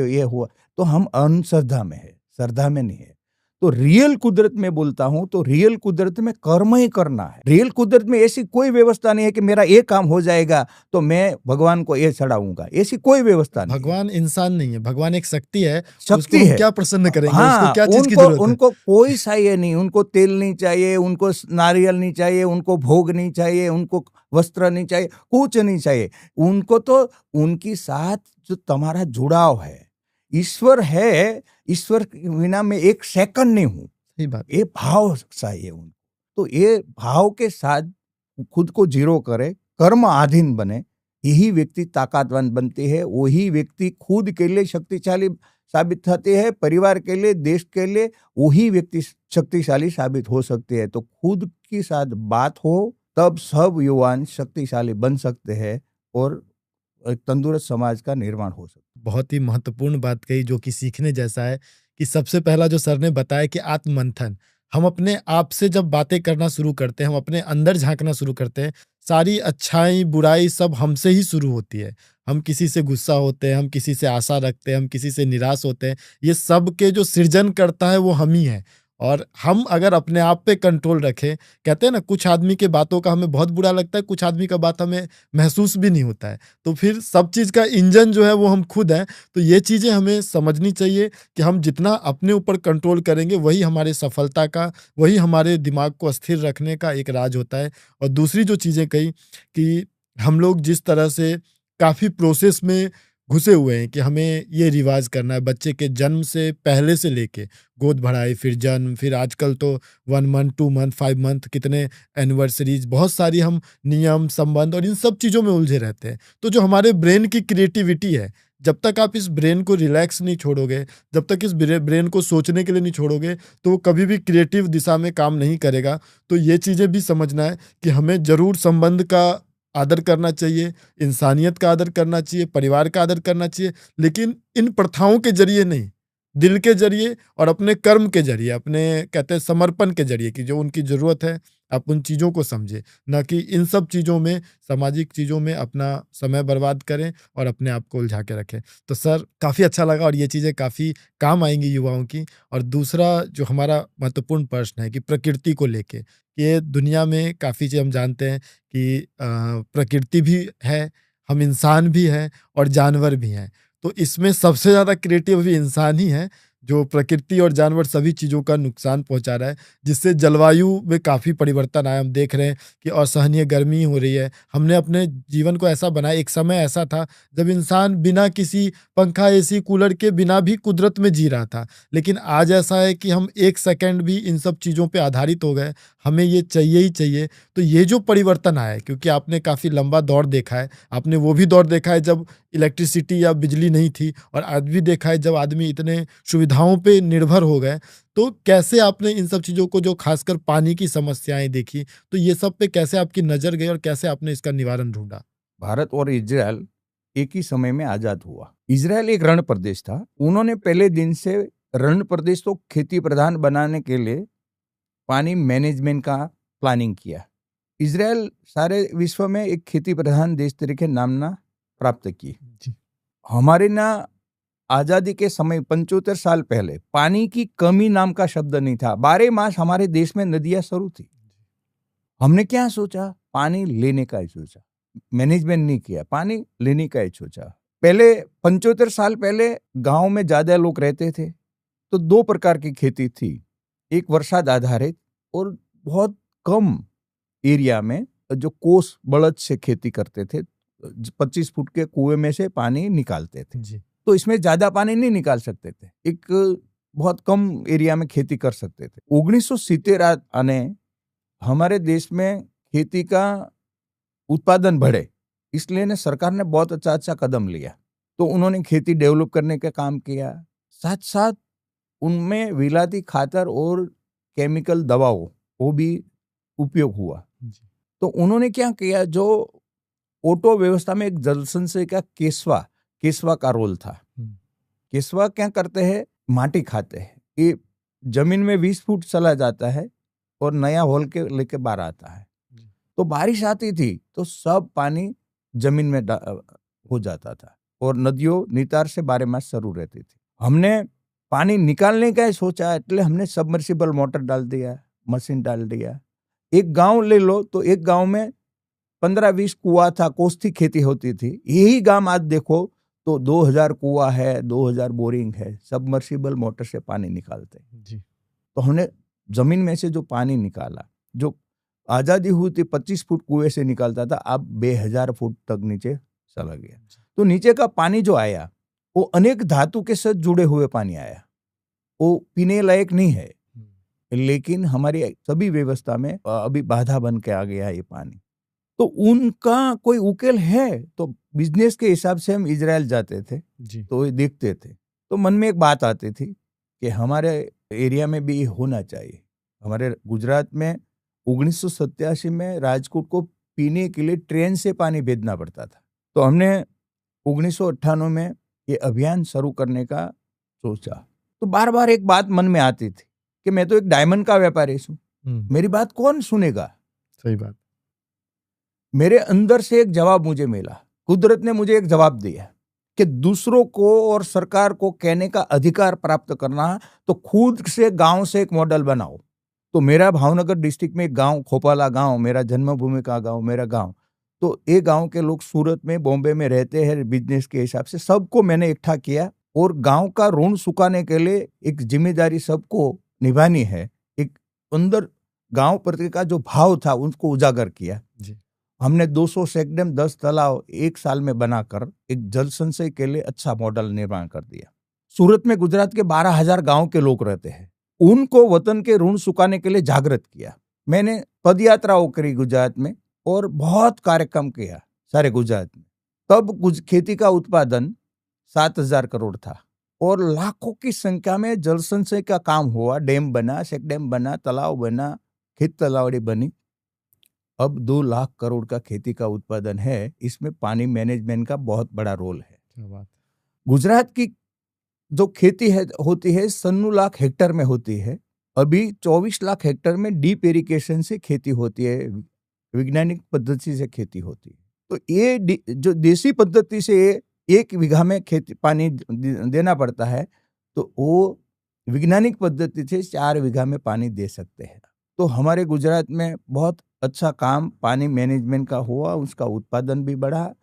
ये हुआ। तो हम अंधश्रद्धा में है, श्रद्धा में नहीं है। तो रियल कुदरत में बोलता हूं तो रियल कुदरत में कर्म ही करना है। रियल कुदरत में ऐसी कोई व्यवस्था नहीं है कि मेरा ये काम हो जाएगा तो मैं भगवान को ये चढ़ाऊंगा, ऐसी कोई व्यवस्था नहीं है। भगवान इंसान नहीं है, भगवान एक शक्ति है। शक्ति उसको हम है। क्या प्रसन्न करेंगे, हाँ, उसको क्या चीज की उनको जरूरत है? उनको कोई चाहिए नहीं, उनको तेल नहीं चाहिए, उनको नारियल नहीं चाहिए, उनको भोग नहीं चाहिए, उनको वस्त्र नहीं चाहिए, कुछ नहीं चाहिए। उनको तो उनकी साथ जो तुम्हारा जुड़ाव है, ईश्वर है, ईश्वर के बिना मैं एक सेकंड नहीं हूं, सही बात। ये भाव चाहिए उनको। तो ये भाव के साथ खुद को जीरो करे, कर्म अधीन बने, यही व्यक्ति ताकतवान बनते हैं। वही व्यक्ति खुद के लिए शक्तिशाली साबित होते हैं, परिवार के लिए, देश के लिए वही व्यक्ति शक्तिशाली साबित हो सकते हैं। तो खुद के साथ बात हो तब सब युवान शक्तिशाली बन सकते हैं और एक तंदुरुस्त समाज का निर्माण हो सकता है। बहुत ही महत्वपूर्ण बात कही जो कि सीखने जैसा है कि सबसे पहला जो सर ने बताया कि आत्ममंथन, हम अपने आप से जब बातें करना शुरू करते हैं, हम अपने अंदर झांकना शुरू करते हैं, सारी अच्छाई बुराई सब हमसे ही शुरू होती है। हम किसी से गुस्सा होते हैं, हम किसी से आशा रखते हैं, हम किसी से निराश होते हैं, ये सब के जो सृजन करता है वो हम ही है। और हम अगर अपने आप पे कंट्रोल रखें, कहते हैं ना कुछ आदमी के बातों का हमें बहुत बुरा लगता है, कुछ आदमी का बात हमें महसूस भी नहीं होता है, तो फिर सब चीज़ का इंजन जो है वो हम खुद हैं। तो ये चीज़ें हमें समझनी चाहिए कि हम जितना अपने ऊपर कंट्रोल करेंगे वही हमारे सफलता का, वही हमारे दिमाग को स्थिर रखने का एक राज होता है। और दूसरी जो चीज़ें कही कि हम लोग जिस तरह से काफ़ी प्रोसेस में घुसे हुए हैं कि हमें ये रिवाज करना है, बच्चे के जन्म से पहले से लेके गोद भराई, फिर जन्म, फिर आजकल तो 1 मंथ 2 मंथ 5 मंथ कितने एनिवर्सरीज, बहुत सारी हम नियम संबंध और इन सब चीज़ों में उलझे रहते हैं। तो जो हमारे ब्रेन की क्रिएटिविटी है, जब तक आप इस ब्रेन को रिलैक्स नहीं छोड़ोगे, जब तक इस ब्रेन को सोचने के लिए नहीं छोड़ोगे, तो वो कभी भी क्रिएटिव दिशा में काम नहीं करेगा। तो ये चीज़ें भी समझना है कि हमें ज़रूर संबंध का आदर करना चाहिए, इंसानियत का आदर करना चाहिए, परिवार का आदर करना चाहिए, लेकिन इन प्रथाओं के जरिए नहीं, दिल के जरिए और अपने कर्म के जरिए, अपने कहते हैं समर्पण के जरिए कि जो उनकी ज़रूरत है आप उन चीज़ों को समझें, ना कि इन सब चीज़ों में, सामाजिक चीज़ों में अपना समय बर्बाद करें और अपने आप को उलझा के रखें। तो सर काफ़ी अच्छा लगा और ये चीज़ें काफ़ी काम आएंगी युवाओं की। और दूसरा जो हमारा महत्वपूर्ण प्रश्न है कि प्रकृति को लेके, ये दुनिया में काफ़ी चीज़ हम जानते हैं कि प्रकृति भी है, हम इंसान भी हैं और जानवर भी हैं। तो इसमें सबसे ज़्यादा क्रिएटिव भी इंसान ही है, जो प्रकृति और जानवर सभी चीज़ों का नुकसान पहुंचा रहा है, जिससे जलवायु में काफ़ी परिवर्तन आया। हम देख रहे हैं कि असहनीय गर्मी हो रही है। हमने अपने जीवन को ऐसा बनाया, एक समय ऐसा था जब इंसान बिना किसी पंखा, एसी, कूलर के बिना भी कुदरत में जी रहा था। लेकिन आज ऐसा है कि हम एक सेकंड भी इन सब चीज़ों पे आधारित हो गए, हमें ये चाहिए ही चाहिए। तो ये जो परिवर्तन आया है, क्योंकि आपने काफ़ी लंबा दौर देखा है, आपने वो भी दौर देखा है जब इलेक्ट्रिसिटी या बिजली नहीं थी, और आज भी देखा है जब आदमी इतने सुविधाओं पे निर्भर हो गए। तो कैसे आपने इन सब चीज़ों को, जो खासकर पानी की समस्याएं देखी, तो ये सब पे कैसे आपकी नज़र गई और कैसे आपने इसका निवारण ढूंढा? भारत और इजराइल एक ही समय में आजाद हुआ। इजराइल एक रण प्रदेश था। उन्होंने पहले दिन से रण प्रदेश को खेती प्रधान बनाने के लिए पानी मैनेजमेंट का प्लानिंग किया। इजराइल सारे विश्व में एक खेती प्रधान देश तरीके नामना प्राप्त की। हमारे ना आजादी के समय 75 साल पहले पानी की कमी नाम का शब्द नहीं था। 12 मास हमारे देश में नदियां शुरू थी। हमने क्या सोचा? पानी लेने का ही सोचा, मैनेजमेंट नहीं किया, पानी लेने का ही सोचा। पहले 75 साल पहले गांव में ज्यादा लोग रहते थे, तो 2 प्रकार की खेती थी। एक वर्षाद आधारित और बहुत कम एरिया में जो कोस बड़द से खेती करते थे, 25 फुट के कुएं में से पानी निकालते थे जी। तो इसमें ज्यादा पानी नहीं निकाल सकते थे, एक बहुत कम एरिया में खेती कर सकते थे। 1970 आने हमारे देश में खेती का उत्पादन बढ़े, इसलिए ने सरकार ने बहुत अच्छा कदम लिया। तो उन्होंने खेती डेवलप करने का काम किया, साथ साथ उनमें विलायती खातर और केमिकल दवाओं वो भी उपयोग हुआ। तो उन्होंने क्या किया, जो ऑटो व्यवस्था में एक जल संचय का केसवा का रोल था। केसवा क्या करते हैं, माटी खाते हैं। ये जमीन में 20 फुट चला जाता है और नया होल के लेके बाहर आता है। तो बारिश आती थी तो सब पानी जमीन में हो जाता था और नदियों नितार से 12 मास शुरू रहती थी। हमने पानी निकालने का ही सोचा, इसलिए हमने सबमर्सिबल मोटर डाल दिया, मशीन डाल दिया। एक गांव ले लो तो एक गांव में 15-20 कुआं था, कोष्ठी खेती होती थी। यही गांव आज देखो तो 2000 कुआं है, 2000 बोरिंग है, सबमर्सिबल मोटर से पानी निकालते हैं। तो हमने जमीन में से जो पानी निकाला, जो आजादी हुई थी 25 फुट कुएं से निकालता था, अब 2000 फुट तक नीचे चला गया। तो नीचे का पानी जो आया वो अनेक धातु के साथ जुड़े हुए पानी आया, वो पीने लायक नहीं है, लेकिन हमारी सभी व्यवस्था में अभी बाधा बन के आ गया ये पानी। तो उनका कोई उकेल है तो बिजनेस के हिसाब से हम इजराइल जाते थे तो ये देखते थे, तो मन में एक बात आती थी कि हमारे एरिया में भी होना चाहिए। हमारे गुजरात में 1987 में राजकोट को पीने के लिए ट्रेन से पानी भेजना पड़ता था। तो हमने 1998 में ये अभियान शुरू करने का सोचा। तो बार बार एक बात मन में आती थी कि मैं तो एक डायमंड का व्यापारी हूँ, मेरी बात कौन सुनेगा। सही बात। मेरे अंदर से एक जवाब मुझे मिला, कुदरत ने मुझे एक जवाब दिया कि दूसरों को और सरकार को कहने का अधिकार प्राप्त करना तो खुद से गांव से एक मॉडल बनाओ। तो मेरा भावनगर डिस्ट्रिक्ट में एक गांव, खोपाला गांव, मेरा जन्मभूमि का गांव, मेरा गांव। तो ये गांव के लोग सूरत में, बॉम्बे में रहते हैं बिजनेस के हिसाब से, सबको मैंने इकट्ठा किया और गांव का ऋण चुकाने के लिए एक जिम्मेदारी सबको निभानी है। एक अंदर गांव प्रति का जो भाव था उसको उजागर किया। हमने 200 चेकडैम, 10 तालाब एक साल में बनाकर एक जल संचय के लिए अच्छा मॉडल निर्माण कर दिया। सूरत में गुजरात के 12,000 गांव के लोग रहते हैं, उनको वतन के ऋण चुकाने के लिए जागृत किया। मैंने पदयात्राओं करी गुजरात में और बहुत कार्यक्रम किया सारे गुजरात में। तब खेती का उत्पादन 7,000 करोड़ था और लाखों की संख्या में जल संचय का काम हुआ। डैम बना, चेकडैम बना, तालाब बना, खेत तालावड़ी बनी। अब 2 लाख करोड़ का खेती का उत्पादन है। इसमें पानी मैनेजमेंट का बहुत बड़ा रोल है। गुजरात की जो खेती है होती है 96 लाख हेक्टेयर में होती है। अभी 24 लाख हेक्टेयर में डीप इरिगेशन से खेती होती है, वैज्ञानिक पद्धति से खेती होती है। तो ये जो देसी पद्धति से 1 बीघा में खेती पानी देना पड़ता है, तो वो वैज्ञानिक पद्धति से 4 बीघा में पानी दे सकते हैं। तो हमारे गुजरात में बहुत अच्छा काम पानी मैनेजमेंट का हुआ, उसका उत्पादन भी बढ़ा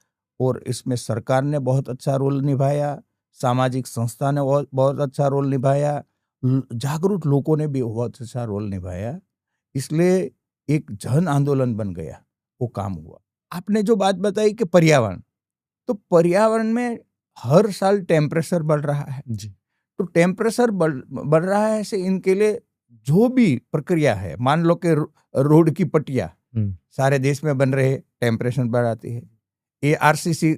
और इसमें सरकार ने बहुत अच्छा रोल निभाया, सामाजिक संस्था ने बहुत अच्छा रोल निभाया, जागरूक लोगों ने भी बहुत अच्छा रोल निभाया। इसलिए एक जन आंदोलन बन गया, वो काम हुआ। आपने जो बात बताई कि पर्यावरण, तो पर्यावरण में हर साल टेम्परेचर बढ़ रहा है जी। तो टेम्परेचर बढ़ रहा है से इनके लिए जो भी प्रक्रिया है, मान लो कि रोड की पट्टियां सारे देश में बन रहे, टेम्परेचर बढ़ाती है। ये आरसीसी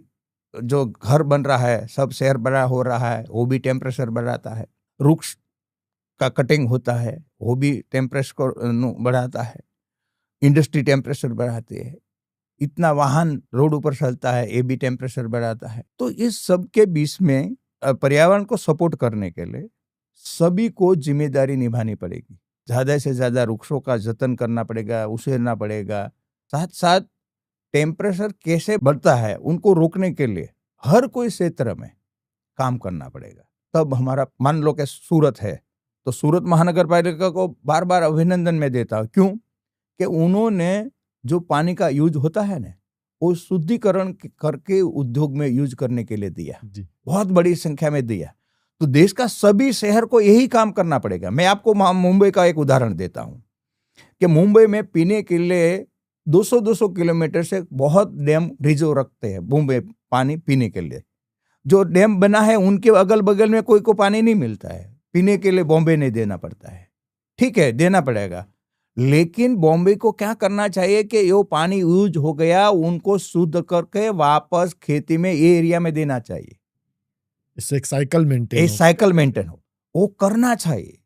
जो घर बन रहा है, सब शहर बड़ा हो रहा है, वो भी टेम्परेचर बढ़ाता है। वृक्ष का कटिंग होता है, वो भी टेम्परेचर को बढ़ाता है। इंडस्ट्री टेम्परेचर बढ़ाती है। इतना वाहन रोड ऊपर चलता है, ये भी टेम्परेचर बढ़ाता है। तो इस सब के बीच में पर्यावरण को सपोर्ट करने के लिए सभी को जिम्मेदारी निभानी पड़ेगी। ज्यादा से ज्यादा वृक्षों का जतन करना पड़ेगा, उछेरना पड़ेगा। साथ साथ टेम्परेचर कैसे बढ़ता है उनको रोकने के लिए हर कोई क्षेत्र में काम करना पड़ेगा। तब हमारा, मान लो कि सूरत है तो सूरत महानगर पालिका को बार बार अभिनंदन में देता हूँ। क्यों? कि उन्होंने जो पानी का यूज होता है ना, वो शुद्धिकरण करके उद्योग में यूज करने के लिए दिया, बहुत बड़ी संख्या में दिया। तो देश का सभी शहर को यही काम करना पड़ेगा। मैं आपको मुंबई का एक उदाहरण देता हूं कि मुंबई में पीने के लिए 200-200 किलोमीटर से बहुत डैम रिजर्व रखते हैं मुंबई पानी पीने के लिए। जो डैम बना है उनके अगल बगल में कोई को पानी नहीं मिलता है, पीने के लिए बॉम्बे नहीं देना पड़ता है। ठीक है, देना पड़ेगा, लेकिन बॉम्बे को क्या करना चाहिए कि ये पानी यूज हो गया, उनको शुद्ध करके वापस खेती में ये एरिया में देना चाहिए। इससे एक साइकिल मेंटेन हो, वो करना चाहिए।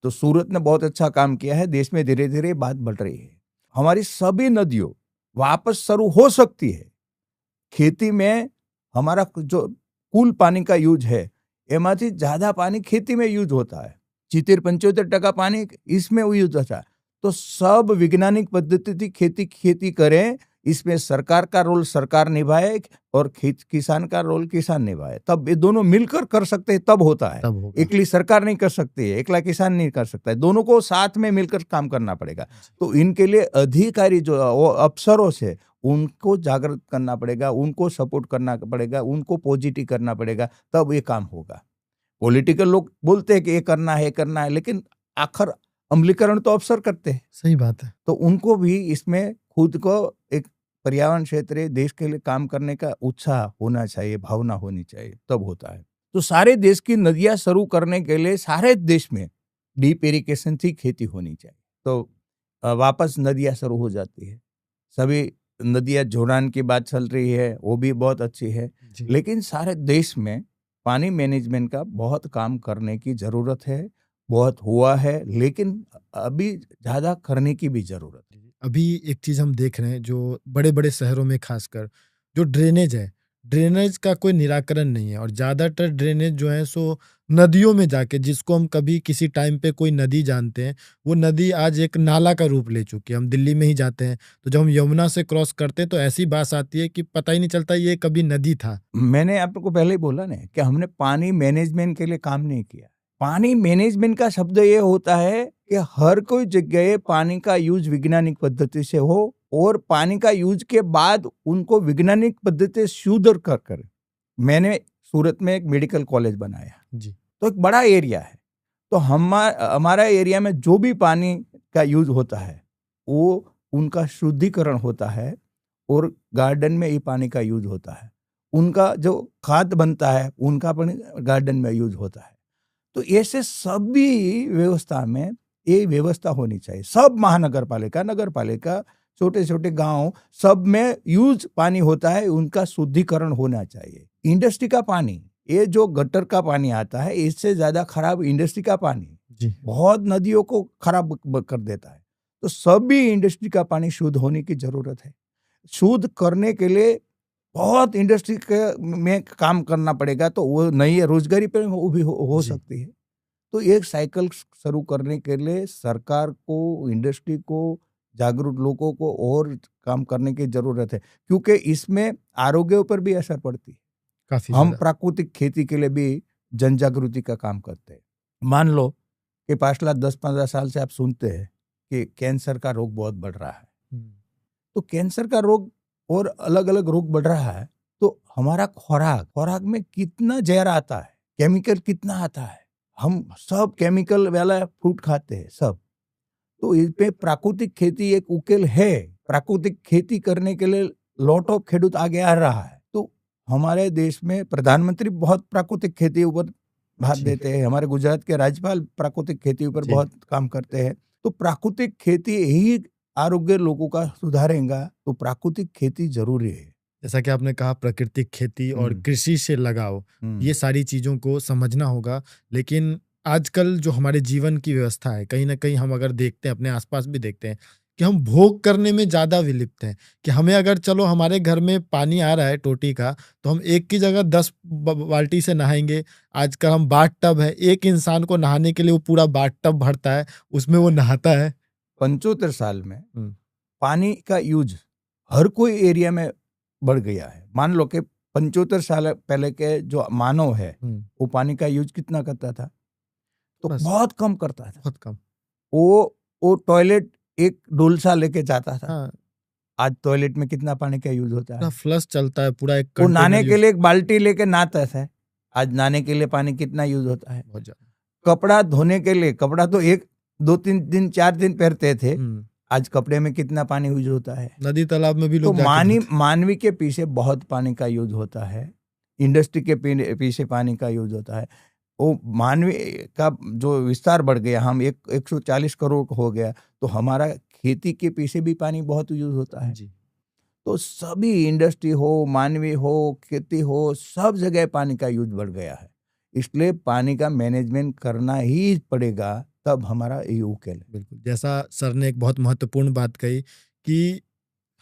तो सूरत ने बहुत अच्छा काम किया है। देश में धीरे धीरे बात बढ़ रही है। हमारी सभी नदियों वापस शुरू हो सकती है, खेती में हमारा जो कुल पानी का यूज है एमांथी ज्यादा पानी खेती में यूज होता है। 70-75% पानी इसमें यूज होता है। तो सब वैज्ञानिक पद्धति थी खेती करें, इसमें सरकार का रोल सरकार निभाए और किसान का रोल किसान निभाए, तब ये दोनों मिलकर कर सकते हैं, तब होता है। तब होगा। एकली सरकार नहीं कर सकती है, एकला किसान नहीं कर सकता है, दोनों को साथ में मिलकर काम करना पड़ेगा। तो इनके लिए अधिकारी जो अफसरों से उनको जागृत करना पड़ेगा, उनको सपोर्ट करना पड़ेगा, उनको पॉजिटिव करना पड़ेगा, तब ये काम होगा। पॉलिटिकल लोग बोलते हैं कि ये करना है, लेकिन आखिर अमलीकरण तो अफसर करते हैं। सही बात है। तो उनको भी इसमें खुद को एक पर्यावरण क्षेत्र देश के लिए काम करने का उत्साह होना चाहिए, भावना होनी चाहिए, तब होता है। तो सारे देश की नदियां शुरू करने के लिए सारे देश में डीप इरिगेशन थी खेती होनी चाहिए, तो वापस नदियां शुरू हो जाती है। सभी नदियां जोड़ान की बात चल रही है, वो भी बहुत अच्छी है, लेकिन सारे देश में पानी मैनेजमेंट का बहुत काम करने की जरूरत है। बहुत हुआ है, लेकिन अभी ज्यादा करने की भी जरूरत है। अभी एक चीज हम देख रहे हैं, जो बड़े बड़े शहरों में खासकर जो ड्रेनेज है, ड्रेनेज का कोई निराकरण नहीं है, और ज्यादातर ड्रेनेज जो है सो नदियों में जाके, जिसको हम कभी किसी टाइम पे कोई नदी जानते हैं, वो नदी आज एक नाला का रूप ले चुकी है। हम दिल्ली में ही जाते हैं तो जब हम यमुना से क्रॉस करते हैं तो ऐसी बात आती है कि पता ही नहीं चलता ये कभी नदी था। मैंने आपको पहले ही बोला ना कि हमने पानी मैनेजमेंट के लिए काम नहीं किया। पानी मैनेजमेंट का शब्द ये होता है कि हर कोई जगह पानी का यूज वैज्ञानिक पद्धति से हो, और पानी का यूज के बाद उनको वैज्ञानिक पद्धति से शुद्ध कर। मैंने सूरत में एक मेडिकल कॉलेज बनाया जी। तो एक बड़ा एरिया है, तो हमारा एरिया में जो भी पानी का यूज होता है वो उनका शुद्धिकरण होता है, और गार्डन में ही पानी का यूज होता है। उनका जो खाद बनता है उनका पानी गार्डन में यूज होता है। तो ऐसे सभी व्यवस्था में ये व्यवस्था होनी चाहिए। सब महानगर पालिका, नगर पालिका, छोटे छोटे गांव, सब में यूज पानी होता है, उनका शुद्धिकरण होना चाहिए। इंडस्ट्री का पानी, ये जो गटर का पानी आता है, इससे ज्यादा खराब इंडस्ट्री का पानी जी। बहुत नदियों को खराब कर देता है। तो सभी इंडस्ट्री का पानी शुद्ध होने की जरूरत है। शुद्ध करने के लिए बहुत इंडस्ट्री में काम करना पड़ेगा, तो वो नई रोजगारी पर वो भी हो सकती है। तो एक साइकिल शुरू करने के लिए सरकार को, इंडस्ट्री को, जागरूक लोगों को और काम करने की जरूरत है, क्योंकि इसमें आरोग्य पर भी असर पड़ती है। काफी हम ज्यादा। प्राकृतिक खेती के लिए भी जन जागृति का काम करते हैं। मान लो कि पिछला 10-15 साल से आप सुनते हैं कि कैंसर का रोग बहुत बढ़ रहा है। तो कैंसर का रोग और अलग अलग रोग बढ़ रहा है, तो हमारा खुराक में कितना जहर आता है, केमिकल कितना आता है। हम सब केमिकल वाला फ्रूट खाते हैं सब। तो इस पे प्राकृतिक खेती एक उकेल है। प्राकृतिक खेती करने के लिए लॉट ऑफ खेडूत आगे आ रहा है। तो हमारे देश में प्रधानमंत्री बहुत प्राकृतिक खेती ऊपर भाग देते हैं। हमारे गुजरात के राज्यपाल प्राकृतिक खेती ऊपर बहुत काम करते हैं। तो प्राकृतिक खेती ही आरोग्य लोगों का सुधारेगा, तो प्राकृतिक खेती जरूरी है। जैसा कि आपने कहा, प्राकृतिक खेती और कृषि से लगाव, ये सारी चीजों को समझना होगा। लेकिन आजकल जो हमारे जीवन की व्यवस्था है, कहीं ना कहीं हम अगर देखते हैं, अपने आसपास भी देखते हैं कि हम भोग करने में ज्यादा विलिप्त हैं। कि हमें अगर चलो हमारे घर में पानी आ रहा है टोटी का, तो हम एक की जगह 10 बाल्टी से नहाएंगे। आजकल हम बाथ टब है, एक इंसान को नहाने के लिए वो पूरा बाथ टब भरता है, उसमें वो नहाता है। 75 साल में पानी का यूज हर कोई एरिया में बढ़ गया है। मान लो कि 75 साल पहले के जो मानव है वो पानी का यूज कितना करता था, तो बहुत कम करता था। बहुत कम। वो टॉयलेट एक डोलसा लेके जाता था। हाँ। आज टॉयलेट में कितना पानी का यूज होता है, फ्लश चलता है पूरा। एक वो नहाने के लिए एक बाल्टी लेके नहाता था। आज नहाने के लिए पानी कितना यूज होता है। बहुत ज्यादा। कपड़ा धोने के लिए, कपड़ा तो 1-2-3 दिन 4 दिन पहनते थे, आज कपड़े में कितना पानी यूज होता है। नदी तालाब में भी लोग तो मानवी के पीछे बहुत पानी का यूज होता है। इंडस्ट्री के पीछे पानी का यूज होता है। वो मानवी का जो विस्तार बढ़ गया, हम 140 करोड़ हो गया, तो हमारा खेती के पीछे भी पानी बहुत यूज होता है। तो सभी इंडस्ट्री हो, मानवी हो, खेती हो, सब जगह पानी का यूज बढ़ गया है। इसलिए पानी का मैनेजमेंट करना ही पड़ेगा, तब हमारा ये उकेल। बिल्कुल, जैसा सर ने एक बहुत महत्वपूर्ण बात कही कि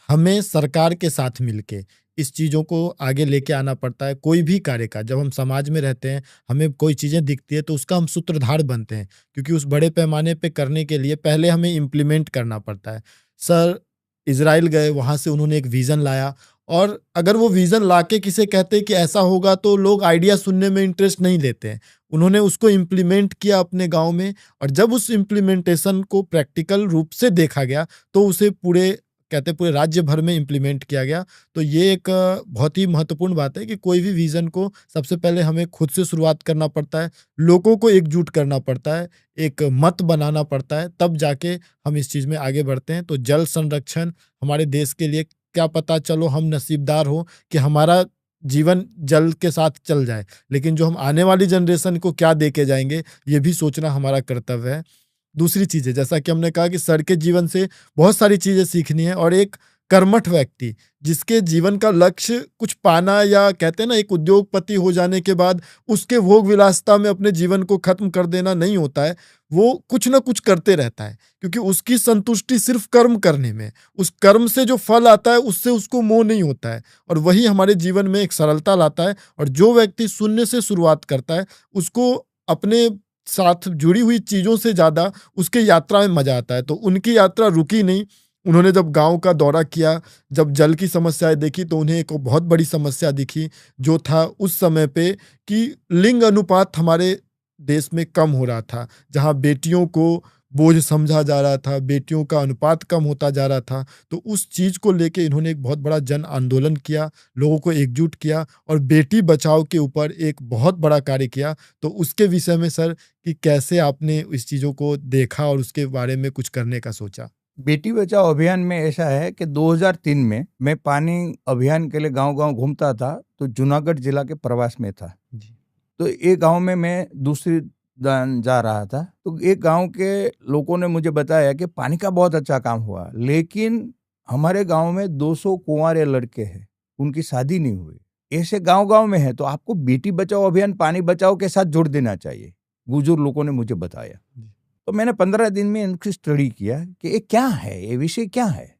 हमें सरकार के साथ मिलके इस चीज़ों को आगे लेके आना पड़ता है। कोई भी कार्य का जब हम समाज में रहते हैं, हमें कोई चीज़ें दिखती है तो उसका हम सूत्रधार बनते हैं, क्योंकि उस बड़े पैमाने पे करने के लिए पहले हमें इम्प्लीमेंट करना पड़ता है। सर इज़राइल गए, वहाँ से उन्होंने एक विज़न लाया, और अगर वो विज़न लाके किसे कहते कि ऐसा होगा, तो लोग आइडिया सुनने में इंटरेस्ट नहीं लेते हैं। उन्होंने उसको इम्प्लीमेंट किया अपने गाँव में, और जब उस इम्प्लीमेंटेशन को प्रैक्टिकल रूप से देखा गया, तो उसे पूरे राज्य भर में इम्प्लीमेंट किया गया। तो ये एक बहुत ही महत्वपूर्ण बात है कि कोई भी विज़न को सबसे पहले हमें खुद से शुरुआत करना पड़ता है, लोगों को एकजुट करना पड़ता है, एक मत बनाना पड़ता है, तब जाके हम इस चीज़ में आगे बढ़ते हैं। तो जल संरक्षण हमारे देश के लिए, क्या पता चलो हम नसीबदार हो कि हमारा जीवन जल के साथ चल जाए, लेकिन जो हम आने वाली जनरेशन को क्या दे के जाएँगे, ये भी सोचना हमारा कर्तव्य है। दूसरी चीज़ है, जैसा कि हमने कहा कि सर के जीवन से बहुत सारी चीज़ें सीखनी है, और एक कर्मठ व्यक्ति जिसके जीवन का लक्ष्य कुछ पाना, या कहते हैं ना एक उद्योगपति हो जाने के बाद उसके भोग विलासिता में अपने जीवन को खत्म कर देना नहीं होता है। वो कुछ ना कुछ करते रहता है, क्योंकि उसकी संतुष्टि सिर्फ कर्म करने में, उस कर्म से जो फल आता है उससे उसको मोह नहीं होता है, और वही हमारे जीवन में एक सरलता लाता है। और जो व्यक्ति शून्य से शुरुआत करता है, उसको अपने साथ जुड़ी हुई चीज़ों से ज़्यादा उसके यात्रा में मज़ा आता है। तो उनकी यात्रा रुकी नहीं। उन्होंने जब गाँव का दौरा किया, जब जल की समस्याएँ देखी, तो उन्हें एक बहुत बड़ी समस्या दिखी, जो था उस समय पे कि लिंग अनुपात हमारे देश में कम हो रहा था। जहाँ बेटियों को बोझ समझा जा रहा था, बेटियों का अनुपात कम होता जा रहा था। तो उस चीज़ को लेके इन्होंने एक बहुत बड़ा जन आंदोलन किया, लोगों को एकजुट किया, और बेटी बचाओ के ऊपर एक बहुत बड़ा कार्य किया। तो उसके विषय में सर, कि कैसे आपने इस चीज़ों को देखा और उसके बारे में कुछ करने का सोचा? बेटी बचाओ अभियान में ऐसा है कि 2003 में मैं पानी अभियान के लिए गांव-गांव घूमता था, तो जूनागढ़ जिला के प्रवास में था। जी। तो एक गांव में मैं दूसरी दान जा रहा था, तो एक गांव के लोगों ने मुझे बताया कि पानी का बहुत अच्छा काम हुआ, लेकिन हमारे गांव में 200 कुंवारे लड़के हैं, उनकी शादी नहीं हुई। ऐसे गांव-गांव में है, तो आपको बेटी बचाओ अभियान पानी बचाओ के साथ जोड़ देना चाहिए, बुजुर्ग लोगों ने मुझे बताया। तो मैंने 15 दिन में इनकी स्टडी किया कि ये क्या है, ये विषय क्या है।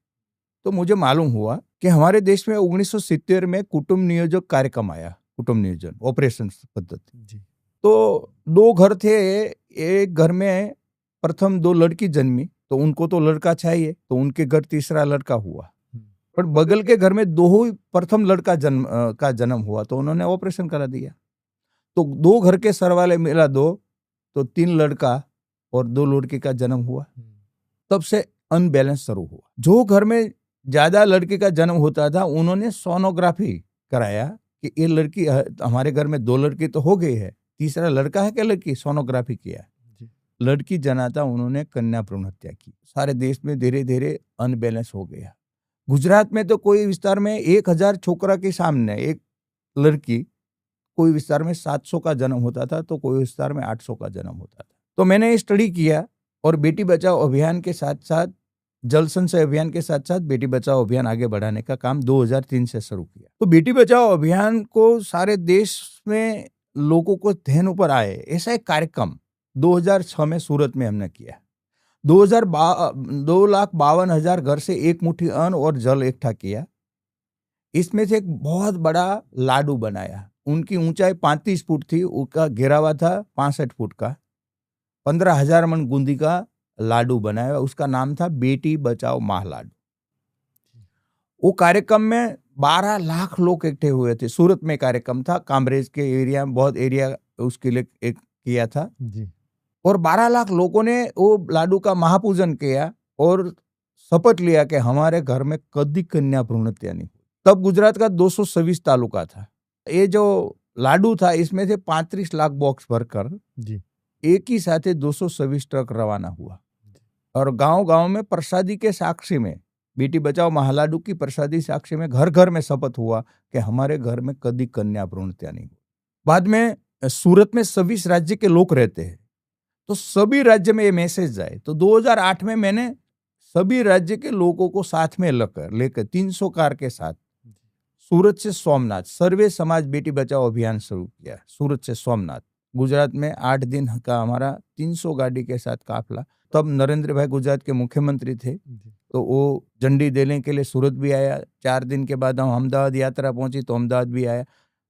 तो मुझे मालूम हुआ कि हमारे देश में 1970 में कुटुंब नियोजक कार्यक्रम आया, कुटुंब नियोजन ऑपरेशन पद्धति। तो 2 घर थे, एक घर में प्रथम 2 लड़की जन्मी, तो उनको तो लड़का चाहिए, तो उनके घर तीसरा लड़का हुआ। पर बगल के घर में 2 ही प्रथम लड़का जन्म हुआ, तो उन्होंने ऑपरेशन करा दिया। तो 2 घर के सरवाले मिला 2, तो 3 लड़का और 2 लड़की का जन्म हुआ। तब से अनबैलेंस शुरू हुआ। जो घर में ज्यादा लड़की का जन्म होता था, उन्होंने सोनोग्राफी कराया कि ये लड़की, हमारे घर में 2 लड़की तो हो गई है, तीसरा लड़का है क्या लड़की, सोनोग्राफी किया, लड़की जनाता उन्होंने कन्या भ्रूण हत्या की। सारे देश में धीरे धीरे अनबैलेंस हो गया। गुजरात में तो कोई विस्तार में 1000 छोकरा के सामने एक लड़की, कोई विस्तार में 700 का जन्म होता था, तो कोई विस्तार में 800 का जन्म होता था। तो मैंने स्टडी किया, और बेटी बचाओ अभियान के साथ साथ, जल संचय अभियान के साथ साथ बेटी बचाओ अभियान आगे बढ़ाने का काम 2003 से शुरू किया। तो बेटी बचाओ अभियान को सारे देश में लोगों को ध्यान ऊपर आए, ऐसा एक कार्यक्रम 2006 में सूरत में हमने किया। 2,52,000 घर से एक मुट्ठी अन्न और जल इकट्ठा किया। इसमें से एक बहुत बड़ा लाडू बनाया। उनकी ऊंचाई 35 फुट थी, उसका घेरावा था 65 फुट का। 15,000 मन बूंदी का लाडू बनाया, उसका नाम था बेटी बचाओ माह लाडू। वो कार्यक्रम में 12 लाख लोग इकट्ठे हुए थे। सूरत में कार्यक्रम था, कामरेज के एरिया में, बहुत एरिया उसके लिए एक किया था जी। और 12 लाख लोगों ने वो लाडू का महापूजन किया और शपथ लिया कि हमारे घर में कभी कन्या भ्रूण हत्या नहीं। तब गुजरात का 226 तालुका था। ये जो लाडू था, इसमें से 35 लाख बॉक्स भरकर जी एक ही साथ 226 ट्रक रवाना हुआ, और गांव-गांव में प्रसादी के साक्षी में, बेटी बचाओ महालाडू की प्रसादी साक्षी में घर घर में शपथ हुआ कि हमारे घर में कभी कन्या भ्रूण हत्या नहीं। बाद में सूरत में 26 राज्य के लोग रहते हैं, तो सभी राज्य में ये मैसेज जाए। तो 2008 में मैंने सभी राज्य के लोगों को साथ में लेकर 300 कार के साथ सूरत से सोमनाथ सर्वे समाज बेटी बचाओ अभियान शुरू किया। सूरत से सोमनाथ, गुजरात में 8 दिन का हमारा 300 गाड़ी के साथ काफिला। तब नरेंद्र भाई गुजरात के मुख्यमंत्री थे, तो वो झंडी देने के लिए सूरत भी आया। 4 दिन के बाद हम अहमदाबाद यात्रा पहुंची तो अहमदाबाद भी आया।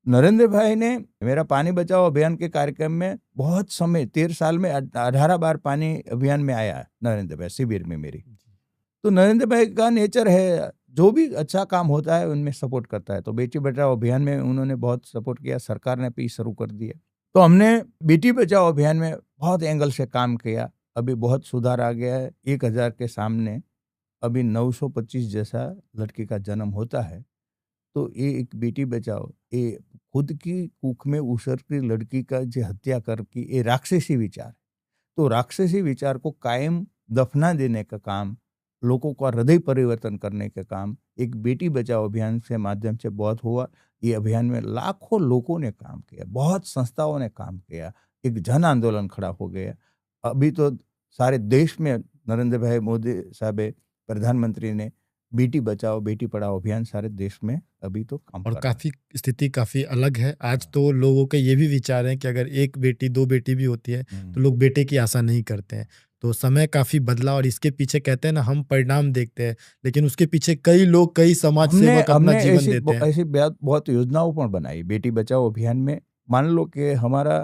नरेंद्र भाई ने मेरा पानी बचाओ अभियान के कार्यक्रम में बहुत समय 13 साल में 18 बार पानी अभियान में आया नरेंद्र भाई शिविर में मेरी। तो नरेंद्र भाई का नेचर है, जो भी अच्छा काम होता है उनमें सपोर्ट करता है। तो बेटी बचाओ अभियान में उन्होंने बहुत सपोर्ट किया, सरकार ने भी शुरू कर दिया। तो हमने बेटी बचाओ अभियान में बहुत एंगल से काम किया। अभी बहुत सुधार आ गया है। 1000 के सामने अभी 925 जैसा लड़की का जन्म होता है। तो ये एक बेटी बचाओ, ये खुद की कुख में उसर की लड़की का जो हत्या करके ये राक्षसी विचार। तो राक्षसी विचार को कायम दफना देने का काम, लोगों का हृदय परिवर्तन करने का काम एक बेटी बचाओ अभियान से माध्यम से बहुत हुआ। ये अभियान में लाखों लोगों ने काम किया, बहुत संस्थाओं ने काम किया, एक जन आंदोलन खड़ा हो गया। अभी तो सारे देश में नरेंद्र भाई मोदी साहब प्रधानमंत्री ने बेटी बचाओ बेटी पढ़ाओ अभियान सारे देश में अभी तो काम और कर रहा है। काफ़ी स्थिति काफ़ी अलग है आज। तो लोगों के ये भी विचार हैं कि अगर एक बेटी 2 बेटी भी होती है तो लोग बेटे की आशा नहीं करते हैं। तो समय काफ़ी बदला और इसके पीछे कहते हैं ना, हम परिणाम देखते हैं, लेकिन उसके पीछे कई लोग, कई समाज सेवक अपना जीवन देते हैं। ऐसी बहुत योजनाओं पर बनाई बेटी बचाओ अभियान में। मान लो कि हमारा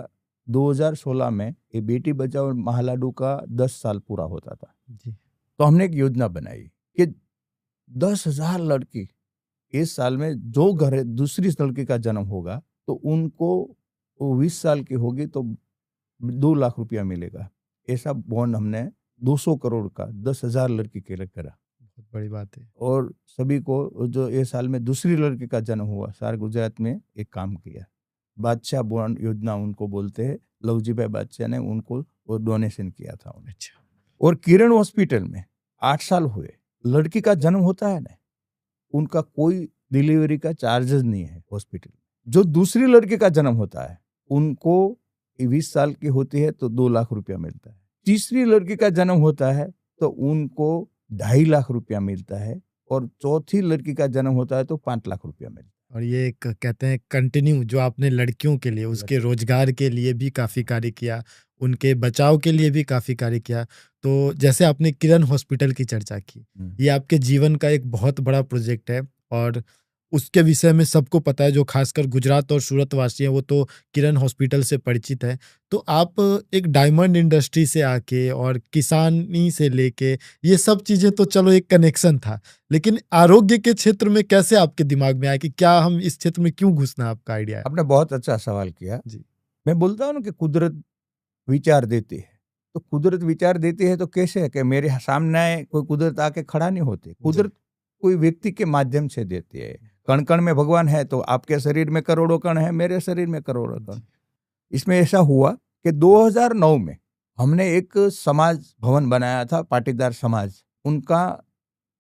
2016 में ये बेटी बचाओ महालाडू का 10 साल पूरा होता था। जी। तो हमने एक योजना बनाई कि 10,000 लड़की इस साल में जो घर दूसरी लड़की का जन्म होगा तो उनको 20 साल की होगी तो 2 लाख रुपया मिलेगा। ऐसा बॉन्ड हमने 200 करोड़ का 10,000 लड़की के लिए करा। बहुत बड़ी बात है। और सभी को जो इस साल में दूसरी लड़की का जन्म हुआ सारे गुजरात में एक काम किया। बादशाह बॉन्ड योजना उनको बोलते हैं। लवजी भाई बादशाह ने उनको वो डोनेशन किया था उन्हें। अच्छा। और किरण हॉस्पिटल में 8 साल हुए, लड़की का जन्म होता है ना, उनका कोई डिलीवरी का चार्जेस नहीं है हॉस्पिटल। जो दूसरी लड़की का जन्म होता है उनको 20 साल की होती है तो 2 लाख रुपया मिलता है। तीसरी लड़की का जन्म होता है तो उनको 2.5 लाख रुपया मिलता है। और चौथी लड़की का जन्म होता है तो 5 लाख रुपया मिलता है। और ये एक कहते हैं कंटिन्यू, जो आपने लड़कियों के लिए, उसके रोजगार के लिए भी काफ़ी कार्य किया, उनके बचाव के लिए भी काफ़ी कार्य किया। तो जैसे आपने किरण हॉस्पिटल की चर्चा की, ये आपके जीवन का एक बहुत बड़ा प्रोजेक्ट है और उसके विषय में सबको पता है। जो खासकर गुजरात और सूरत वासी हैं वो तो किरण हॉस्पिटल से परिचित है। तो आप एक डायमंड इंडस्ट्री से आके और किसानी से लेके ये सब चीज़ें तो चलो एक कनेक्शन था, लेकिन आरोग्य के क्षेत्र में कैसे आपके दिमाग में आया कि क्या हम इस क्षेत्र में क्यों घुसना, आपका आइडिया है? आपने बहुत अच्छा सवाल किया जी। मैं बोलता हूँ ना कि कुदरत विचार देती है। तो कुदरत विचार देती है तो कैसे है कि मेरे सामने कोई कुदरत आके खड़ा नहीं होती। कुदरत कोई व्यक्ति के माध्यम से देती है। कण कण में भगवान है, तो आपके शरीर में करोड़ों कण है, मेरे शरीर में करोड़ों कण। इसमें ऐसा हुआ कि 2009 में हमने एक समाज भवन बनाया था, पाटीदार समाज, उनका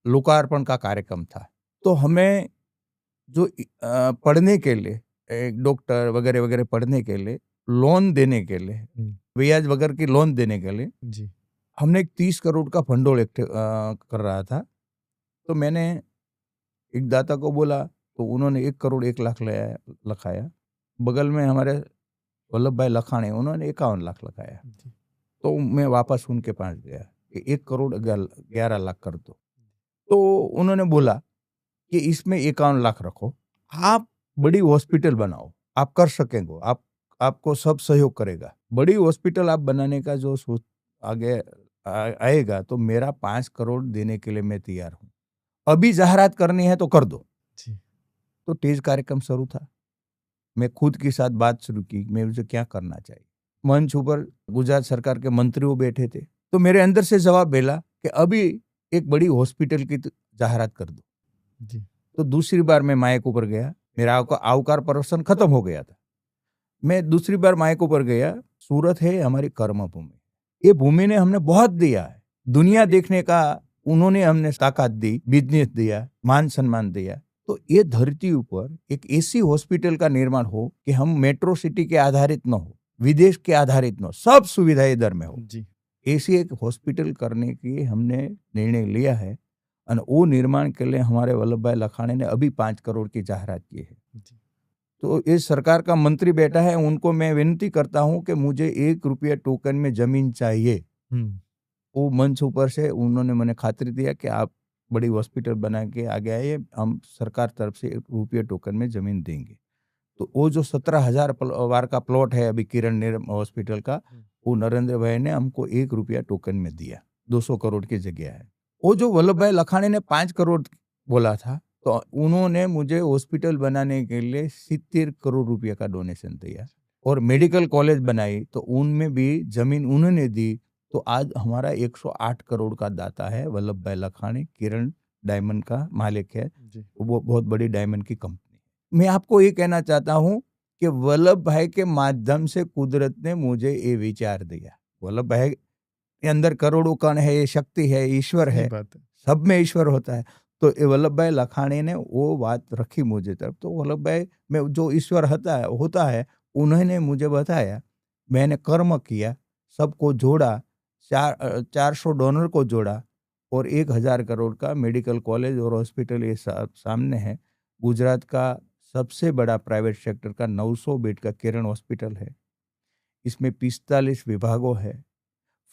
लोकार्पण का कार्यक्रम था। तो हमें जो पढ़ने के लिए एक डॉक्टर वगैरह वगैरह पढ़ने के लिए लोन देने के लिए, ब्याज वगैरह की लोन देने के लिए जी। हमने एक 30 करोड़ का भंडोल कर रहा था। तो मैंने एक दाता को बोला तो उन्होंने 1 करोड़ 1 लाख लखाया। बगल में हमारे वल्लभ भाई लखानी, उन्होंने 51 लाख लखाया। तो मैं वापस उनके पास गया कि 1 करोड़ 11 लाख कर दो। तो उन्होंने बोला कि इसमें 51 लाख रखो, आप बड़ी हॉस्पिटल बनाओ, आप कर सकेंगे, आपको सब सहयोग करेगा। बड़ी हॉस्पिटल आप बनाने का जो सोच आगे आएगा तो मेरा 5 करोड़ देने के लिए मैं तैयार हूँ। अभी जाहरात करनी है तो कर दो। तो तेज कार्यक्रम शुरू था। मैं खुद के साथ बात शुरू की, मैं मुझे क्या करना चाहिए। मंच ऊपर गुजरात सरकार के मंत्रियों बैठे थे। तो मेरे अंदर से जवाब मिला कि अभी एक बड़ी हॉस्पिटल की जाहरात कर दो। जी। तो दूसरी बार मैं माइक ऊपर गया, मेरा अवकार प्रवचन खत्म हो गया था। मैं दूसरी बार माइक ऊपर गया। सूरत है हमारी कर्म भूमि, ये भूमि ने हमने बहुत दिया है, दुनिया देखने का उन्होंने हमने ताकत दी, बिजनेस दिया, मान सम्मान दिया। तो ये धरती ऊपर एक ऐसी हॉस्पिटल का निर्माण हो कि हम मेट्रो सिटी के आधारित न हो, विदेश के आधारित न हो, सब सुविधाएं इधर में हो। जी। ऐसी एक हॉस्पिटल करने की हमने निर्णय लिया है। और वो निर्माण के लिए हमारे वल्लभ भाई लखानी ने अभी 5 करोड़ की जाहरात की है। तो इस सरकार का मंत्री बैठा है, उनको मैं विनती करता हूं कि मुझे 1 रुपया टोकन में जमीन चाहिए। वो मंच ऊपर से उन्होंने मैंने खातिर दिया कि आप बड़ी हॉस्पिटल बना के आ गया है, हम सरकार तरफ से ₹1 टोकन में जमीन देंगे। तो वो जो 17,000 वार का प्लॉट है अभी किरण हॉस्पिटल का, वो नरेंद्र भाई ने हमको ₹1 टोकन में दिया, 200 करोड़ की जगह है। वो जो वल्लभ भाई लखानी ने 5 करोड़ बोला था, तो उन्होंने मुझे हॉस्पिटल बनाने के लिए 70 करोड़ रुपये का डोनेशन दिया, और मेडिकल कॉलेज बनाई तो उनमें भी जमीन उन्होंने दी। तो आज हमारा 108 करोड़ का दाता है वल्लभ भाई लखानी, किरण डायमंड का मालिक है, वो बहुत बड़ी डायमंड की कंपनी। मैं आपको ये कहना चाहता हूँ कि वल्लभ भाई के माध्यम से कुदरत ने मुझे ये विचार दिया। वल्लभ भाई के अंदर करोड़ों कण है, ये शक्ति है, ईश्वर है, सब में ईश्वर होता है। तो वल्लभ भाई लखानी ने वो बात रखी मुझे तरफ। तो वल्लभ भाई में जो ईश्वर होता है उन्होंने मुझे बताया, मैंने कर्म किया, सबको जोड़ा, 400 डोनर को जोड़ा, और 1,000 करोड़ का मेडिकल कॉलेज और हॉस्पिटल ये सामने है। गुजरात का सबसे बड़ा प्राइवेट सेक्टर का 900 बेड का किरण हॉस्पिटल है। इसमें 45 विभागों है,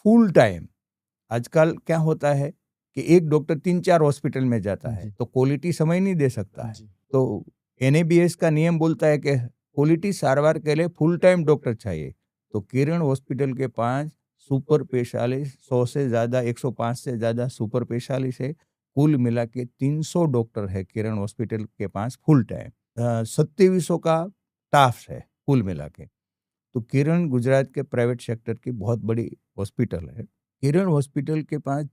फुल टाइम। आजकल क्या होता है कि एक डॉक्टर 3-4 हॉस्पिटल में जाता है तो क्वालिटी समय नहीं दे सकता है। तो NABS का नियम बोलता है कि क्वालिटी सारवार के लिए फुल टाइम डॉक्टर चाहिए। तो किरण हॉस्पिटल के 5 सुपर स्पेशलिस्ट, 100 से ज़्यादा, 105 से ज़्यादा सुपर स्पेशलिस्ट है, कुल मिला के 300 डॉक्टर है किरण हॉस्पिटल के पास फुल टाइम। 2700 का स्टाफ है कुल मिला के। तो किरण गुजरात के प्राइवेट सेक्टर की बहुत बड़ी हॉस्पिटल है। किरण हॉस्पिटल के पास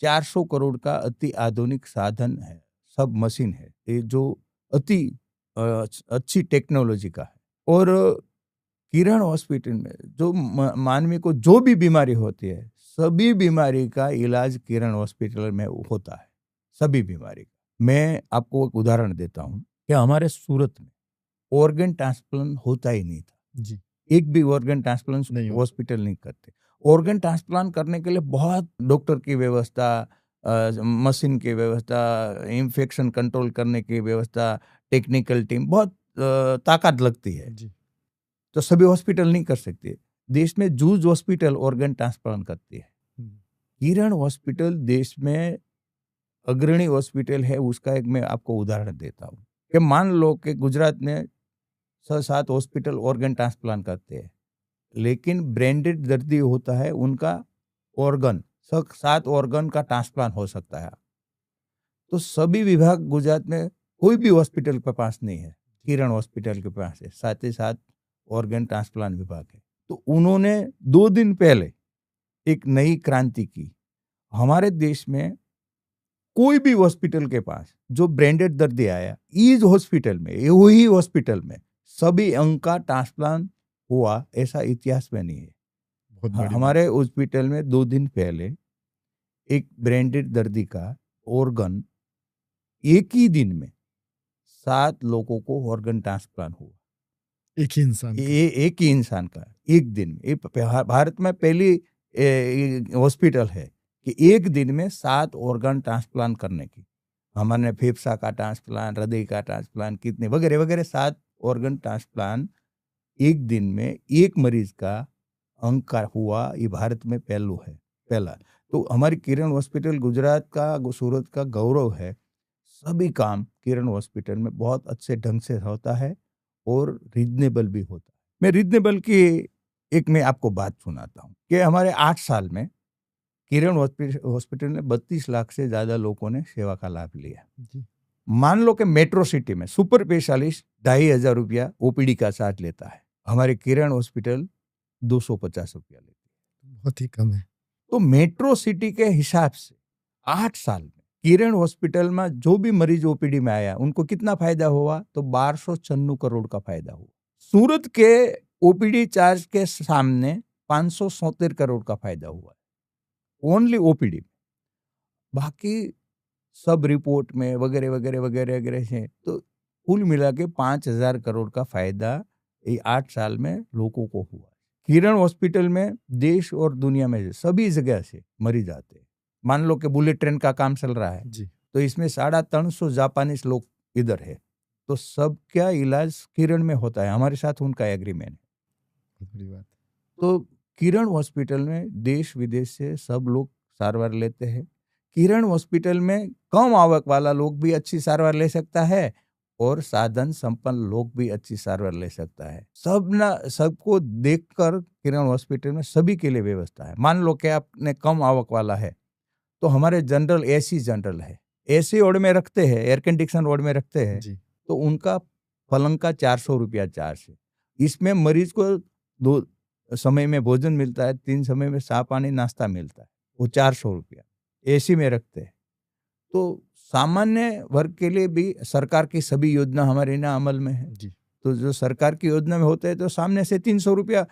400 करोड़ का अति आधुनिक साधन है, सब मशीन है, ये जो अति अच्छी टेक्नोलॉजी का है। और किरण हॉस्पिटल में जो मानवी को जो भी बीमारी होती है, सभी बीमारी का इलाज किरण हॉस्पिटल में होता है, सभी बीमारी का। मैं आपको एक उदाहरण देता हूँ कि हमारे सूरत में ऑर्गन ट्रांसप्लांट होता ही नहीं था जी। एक भी ऑर्गन ट्रांसप्लांट हॉस्पिटल नहीं करते। ऑर्गन ट्रांसप्लांट करने के लिए बहुत डॉक्टर की व्यवस्था, मशीन की व्यवस्था, इन्फेक्शन कंट्रोल करने की व्यवस्था, टेक्निकल टीम, बहुत ताकत लगती है जी। तो सभी हॉस्पिटल नहीं कर सकते। देश में जूज हॉस्पिटल ऑर्गन ट्रांसप्लांट करती है। किरण हॉस्पिटल देश में अग्रणी हॉस्पिटल है। उसका एक मैं आपको उदाहरण देता हूँ कि मान लो कि गुजरात में 6-7 हॉस्पिटल ऑर्गन ट्रांसप्लांट करते हैं, लेकिन ब्रांडेड दर्दी होता है, उनका ऑर्गन 7 ऑर्गन का ट्रांसप्लांट हो सकता है। तो सभी विभाग गुजरात में कोई भी हॉस्पिटल के पास नहीं है, किरण हॉस्पिटल के पास है, साथ ही साथ ऑर्गन ट्रांसप्लांट विभाग है। तो उन्होंने 2 दिन पहले एक नई क्रांति की। हमारे देश में कोई भी हॉस्पिटल के पास जो ब्रांडेड दर्दी आया, इस हॉस्पिटल में, वही हॉस्पिटल में सभी अंग का ट्रांसप्लांट हुआ, ऐसा इतिहास में नहीं है। हमारे हॉस्पिटल में 2 दिन पहले एक ब्रांडेड दर्दी का ऑर्गन एक ही दिन में 7 लोगों को ऑर्गन ट्रांसप्लांट हुआ। एक ही इंसान का एक दिन में। भारत में पहली हॉस्पिटल है कि एक दिन में 7 ऑर्गन ट्रांसप्लांट करने की। हमारे फेफड़ा का ट्रांसप्लांट, हृदय का ट्रांसप्लांट, कितने वगैरह वगैरह 7 ऑर्गन ट्रांसप्लांट एक दिन में एक मरीज का अंग का हुआ। ये भारत में पहला। तो हमारी किरण हॉस्पिटल गुजरात का, सूरत का गौरव है। सभी काम किरण हॉस्पिटल में बहुत अच्छे ढंग से होता है और रीजनेबल भी होता है। मैं रीजनेबल की एक मैं आपको बात सुनाता हूँ कि हमारे 8 साल में किरण हॉस्पिटल में 32 लाख से ज्यादा लोगों ने सेवा का लाभ लिया। मान लो कि मेट्रो सिटी में सुपर स्पेशलिस्ट 2,500 रुपया OPD का चार्ज लेता है, हमारे किरण हॉस्पिटल 250 रुपया लेती है, बहुत ही कम है। तो मेट्रो सिटी के हिसाब से 8 साल में किरण हॉस्पिटल में जो भी मरीज OPD में आया उनको कितना फायदा हुआ? तो 1296 करोड़ का फायदा हुआ। सूरत के OPD चार्ज के सामने 570 करोड़ का फायदा हुआ, ओनली OPD। बाकी सब रिपोर्ट में वगैरह वगैरह वगैरह वगैरह है, तो कुल मिला के 5,000 करोड़ का फायदा 8 साल में लोगों को हुआ। किरण हॉस्पिटल में देश और दुनिया में सभी जगह से मरीज आते हैं। मान लो कि बुलेट ट्रेन का काम चल रहा है जी, तो इसमें 350 जापानीज लोग इधर है, तो सबका इलाज किरण में होता है। हमारे साथ उनका एग्रीमेंट है। बड़ी बात। तो किरण हॉस्पिटल में देश विदेश से सब लोग सारवार लेते हैं। किरण हॉस्पिटल में कम आवक वाला लोग भी अच्छी सारवार ले सकता है और साधन संपन्न लोग भी अच्छी सारवार ले सकता है। सबको देखकर किरण हॉस्पिटल में सभी के लिए व्यवस्था है। मान लो कि आपने कम आवक वाला है तो हमारे जनरल एसी जनरल है, एसी वार्ड में रखते हैं, एयर कंडीशन वार्ड में रखते हैं, तो उनका पलंग का 400 रुपया चार्ज है। इसमें मरीज को 2 समय में भोजन मिलता है, 3 समय में साफ पानी नाश्ता मिलता है, वो 400 रुपया एसी में रखते हैं। तो सामान्य वर्ग के लिए भी सरकार की सभी योजना हमारे यहाँ अमल में है जी। तो जो सरकार की योजना में होते हैं तो सामने से 300 रुपया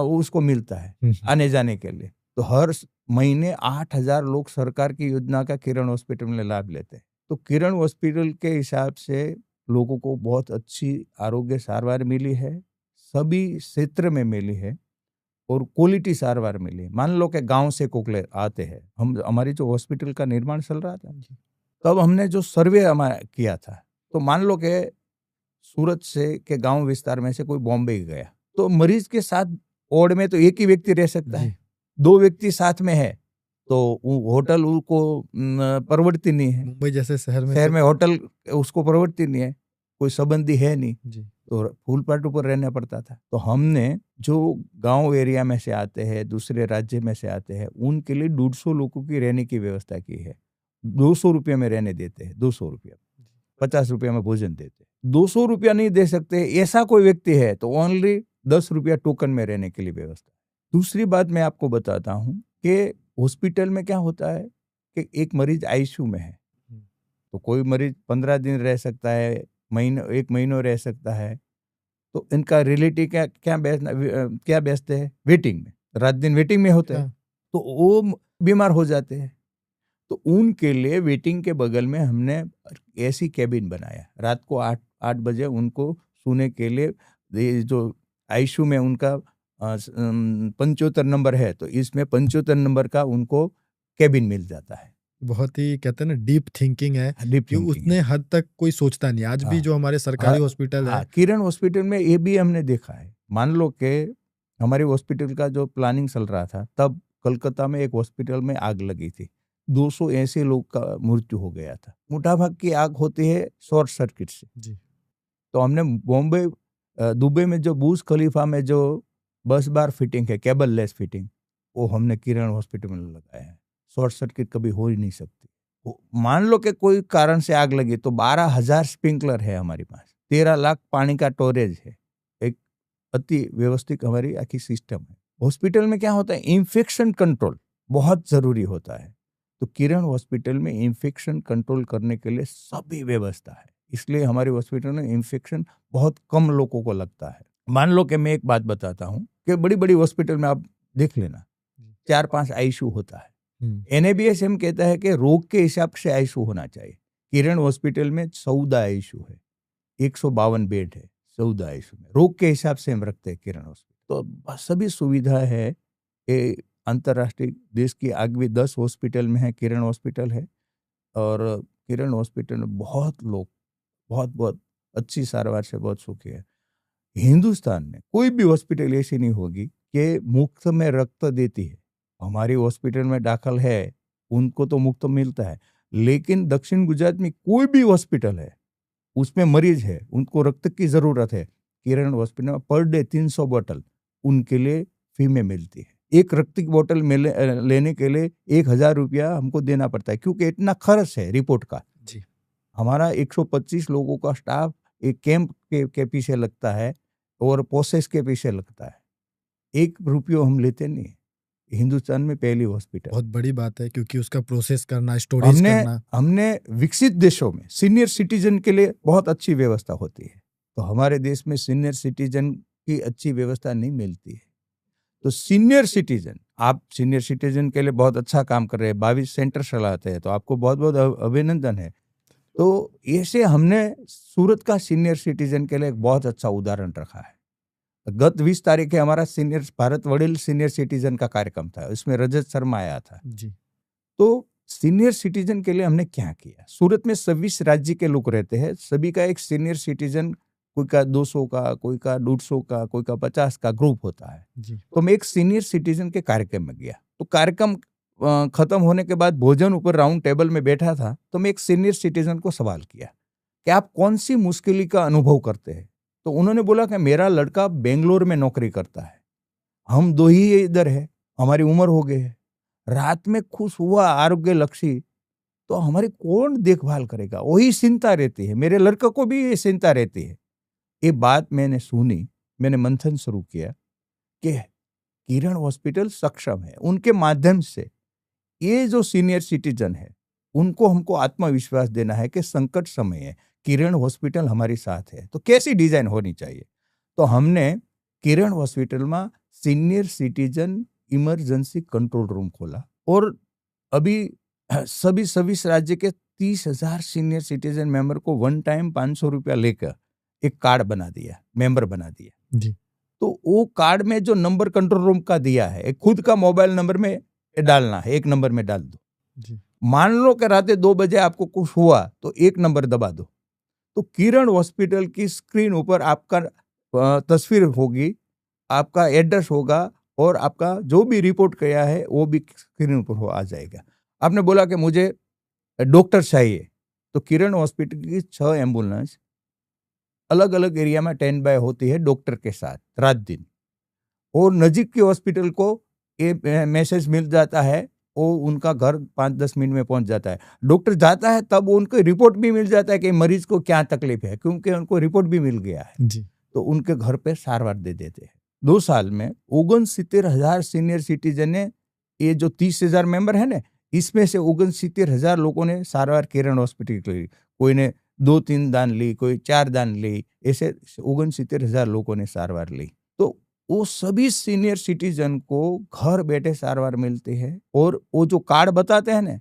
उसको मिलता है आने जाने के लिए। तो हर महीने 8,000 लोग सरकार की योजना का किरण हॉस्पिटल में लाभ लेते हैं। तो किरण हॉस्पिटल के हिसाब से लोगों को बहुत अच्छी आरोग्य सारवार मिली है, सभी क्षेत्र में मिली है और क्वालिटी सारवार मिली। मान लो कि गांव से कोकले आते हैं, हमारी जो हॉस्पिटल का निर्माण चल रहा था तब हमने जो सर्वे किया था, तो मान लो कि सूरत से के गांव विस्तार में से कोई बॉम्बे गया तो मरीज के साथ वार्ड में तो एक ही व्यक्ति रह सकता है, 2 व्यक्ति साथ में है तो होटल उनको प्रवृत्ति नहीं है। मुंबई जैसे शहर में होटल उसको प्रवृत्ति नहीं है, कोई संबंधी है नहीं जी। तो फूल पाटू पर रहना पड़ता था। तो हमने जो गांव एरिया में से आते हैं, दूसरे राज्य में से आते हैं, उनके लिए 150 लोगों की रहने की व्यवस्था की है। 200 रुपये में रहने देते हैं, 200 रुपया, 50 रुपया में भोजन देते हैं। 200 रुपया नहीं दे सकते ऐसा कोई व्यक्ति है तो ओनली 10 रुपया टोकन में रहने के लिए व्यवस्था। दूसरी बात मैं आपको बताता हूँ कि हॉस्पिटल में क्या होता है कि एक मरीज आईसीयू में है तो कोई मरीज 15 दिन रह सकता है, 1 महीना रह सकता है। तो इनका रिलेटिव क्या बेचते हैं, वेटिंग में, रात दिन वेटिंग में होते हैं, तो वो बीमार हो जाते हैं। तो उनके लिए वेटिंग के बगल में हमने ऐसी कैबिन बनाया, रात को 8 बजे उनको सोने के लिए। जो आईसीयू में उनका 75 नंबर है तो इसमें 75 नंबर का उनको कैबिन मिल जाता है। बहुत ही कहते हैं ना डीप थिंकिंग है कि उतने हद तक कोई सोचता नहीं। आज भी जो हमारे सरकारी हॉस्पिटल है, किरण हॉस्पिटल में ये भी हमने देखा है। मान लो कि हमारे हॉस्पिटल का जो प्लानिंग चल रहा था तब कलकत्ता में एक हॉस्पिटल में आग लगी थी, 280 लोग का मृत्यु हो गया था। मोटाभाग की आग होती है शॉर्ट सर्किट से जी। तो हमने दुबई में जो बुर्ज खलीफा में जो बस बार फिटिंग है, केबल लेस फिटिंग, वो हमने किरण हॉस्पिटल में लगाया है। शॉर्ट सर्किट कभी हो ही नहीं सकती। मान लो कि कोई कारण से आग लगी तो 12,000 स्प्रिंकलर है हमारे पास, 13 लाख पानी का स्टोरेज है, एक अति व्यवस्थित हमारी आखिर सिस्टम है। हॉस्पिटल में क्या होता है, इन्फेक्शन कंट्रोल बहुत जरूरी होता है। तो किरण हॉस्पिटल में इन्फेक्शन कंट्रोल करने के लिए सभी व्यवस्था है, इसलिए हमारे हॉस्पिटल में इन्फेक्शन बहुत कम लोगों को लगता है। मान लो कि मैं एक बात बताता हूँ कि बड़ी बड़ी हॉस्पिटल में आप देख लेना 4-5 आईसीयू होता है। NABHM कहता है कि रोग के हिसाब से आईसीयू होना चाहिए। किरण हॉस्पिटल में 14 आईसीयू है, 152 बेड है 14 आईसीयू में, रोग के हिसाब से हम रखते हैं किरण हॉस्पिटल। तो सभी सुविधा है। ये अंतर्राष्ट्रीय देश की आगे 10 हॉस्पिटल में है किरण हॉस्पिटल है, और किरण हॉस्पिटल में बहुत लोग बहुत अच्छी सारवार से बहुत सुखी है। हिंदुस्तान में कोई भी हॉस्पिटल ऐसी नहीं होगी कि मुफ्त में रक्त देती है। हमारी हॉस्पिटल में दाखिल है उनको तो मुफ्त मिलता है, लेकिन दक्षिण गुजरात में कोई भी हॉस्पिटल है उसमें मरीज है उनको रक्त की जरूरत है, किरण हॉस्पिटल में पर डे 300 बोतल उनके लिए फ्री में मिलती है। एक रक्त की बोतल लेने के लिए 1,000 रुपया हमको देना पड़ता है, क्योंकि इतना खर्च है रिपोर्ट का जी। हमारा 125 लोगों का स्टाफ एक कैंप के पीछे लगता है और प्रोसेस के पीछे लगता है, 1 रुपया हम लेते नहीं। हिंदुस्तान में पहली हॉस्पिटल, बहुत बड़ी बात है, क्योंकि उसका प्रोसेस करना, स्टोरेज करना। हमने विकसित देशों में सीनियर सिटीजन के लिए बहुत अच्छी व्यवस्था होती है, तो हमारे देश में सीनियर सिटीजन की अच्छी व्यवस्था नहीं मिलती है। तो सीनियर सिटीजन, आप सीनियर सिटीजन के लिए बहुत अच्छा काम कर रहे हैं, 22 सेंटर चलाते हैं, तो आपको बहुत बहुत अभिनंदन है। तो ऐसे हमने सूरत का सीनियर सिटीजन के लिए एक बहुत अच्छा उदाहरण रखा है। गत 20 तारीख हमारा भारत वडील सीनियर सिटीजन का कार्यक्रम था, इसमें रजत शर्मा आया था जी। तो सीनियर सिटीजन के लिए हमने क्या किया, सूरत में 26 राज्य के लोग रहते हैं, सभी का एक सीनियर सिटीजन, कोई का 200 का, कोई का 150 का, कोई का 50 का ग्रुप होता है जी। तो मैं एक सीनियर सिटीजन के कार्यक्रम में गया, तो कार्यक्रम खत्म होने के बाद भोजन ऊपर राउंड टेबल में बैठा था, तो मैं एक सीनियर सिटीजन को सवाल किया कि आप कौन सी मुश्किल का अनुभव करते हैं। तो उन्होंने बोला कि मेरा लड़का बेंगलोर में नौकरी करता है, हम दो ही इधर है, हमारी उम्र हो गई है, रात में खुश हुआ आरोग्य लक्षी, तो हमारी कौन देखभाल करेगा, वही चिंता रहती है, मेरे लड़के को भी ये चिंता रहती है। ये बात मैंने सुनी, मैंने मंथन शुरू किया कि किरण हॉस्पिटल सक्षम है, उनके माध्यम से ये जो सीनियर सिटीजन है उनको हमको आत्मविश्वास देना है कि संकट समय है, किरण हॉस्पिटल हमारे साथ है, तो कैसी डिजाइन होनी चाहिए। तो हमने किरण हॉस्पिटल में senior citizen emergency control room खोला और अभी सभी 26 राज्य के 30,000 सीनियर सिटीजन मेंबर को वन टाइम 500 रुपया लेकर एक कार्ड बना दिया, मेंबर बना दिया जी। तो वो कार्ड में जो नंबर कंट्रोल रूम का दिया है, खुद का मोबाइल नंबर में डालना है, एक नंबर में डाल दो जी। मान लो कि रात 2 बजे आपको कुछ हुआ तो एक नंबर दबा दो, तो किरण हॉस्पिटल की स्क्रीन ऊपर आपका तस्वीर होगी, आपका एड्रेस होगा और आपका जो भी रिपोर्ट किया है वो भी स्क्रीन पर आ जाएगा। आपने बोला कि मुझे डॉक्टर चाहिए, तो किरण हॉस्पिटल की 6 एम्बुलेंस अलग अलग एरिया में 10 बाय होती है डॉक्टर के साथ रात दिन, और नजीक के हॉस्पिटल को ये मैसेज मिल जाता है, वो उनका घर 5-10 मिनट में पहुंच जाता है। डॉक्टर जाता है तब उनको रिपोर्ट भी मिल जाता है कि मरीज को क्या तकलीफ है, क्योंकि उनको रिपोर्ट भी मिल गया है जी। तो उनके घर पे सारवार दे देते हैं। 2 साल में 69,000 सीनियर सिटीजन ने, ये जो 30,000 मेंबर है ना, इसमें से 69,000 लोगों ने सारवार किरण हॉस्पिटल की ली। कोई ने 2-3 दान ली, कोई 4 दान ली, ऐसे 69,000 लोगों ने सारवार ली। तो वो सभी सीनियर सिटीजन को घर बैठे सारवार मिलती है, और वो जो कार्ड बताते हैं ना,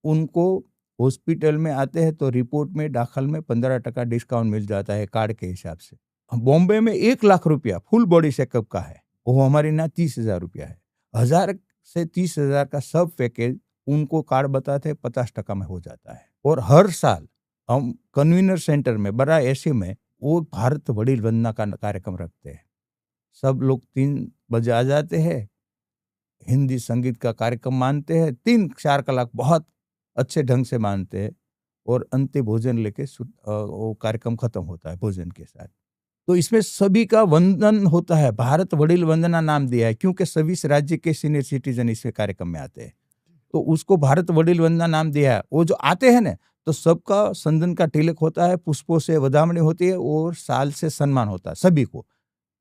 उनको हॉस्पिटल में आते हैं तो रिपोर्ट में दाखिल में 15% डिस्काउंट मिल जाता है कार्ड के हिसाब से। बॉम्बे में 1 लाख रुपया फुल बॉडी चेकअप का है, वो हमारे यहाँ 30,000 रुपया है। 1,000 से 30,000 का सब पैकेज उनको कार्ड बताते हैं 50% में हो जाता है। और हर साल हम कन्वीनर सेंटर में बड़ा एसी में वो भारत वडील वंदना का कार्यक्रम रखते हैं। सब लोग 3 बजे आ जाते हैं, हिंदी संगीत का कार्यक्रम मानते हैं, 3-4 कलाक बहुत अच्छे ढंग से मानते हैं, और अंतिम भोजन लेके वो कार्यक्रम खत्म होता है भोजन के साथ। तो इसमें सभी का वंदन होता है, भारत वडील वंदना नाम दिया है क्योंकि सभी राज्य के सीनियर सिटीजन इस कार्यक्रम में आते हैं, तो उसको भारत वडील वंदना नाम दिया है। वो जो आते हैं ना, तो सबका संदन का तिलक होता है, पुष्पों से वधामणी होती है और साल से सम्मान होता है सभी को,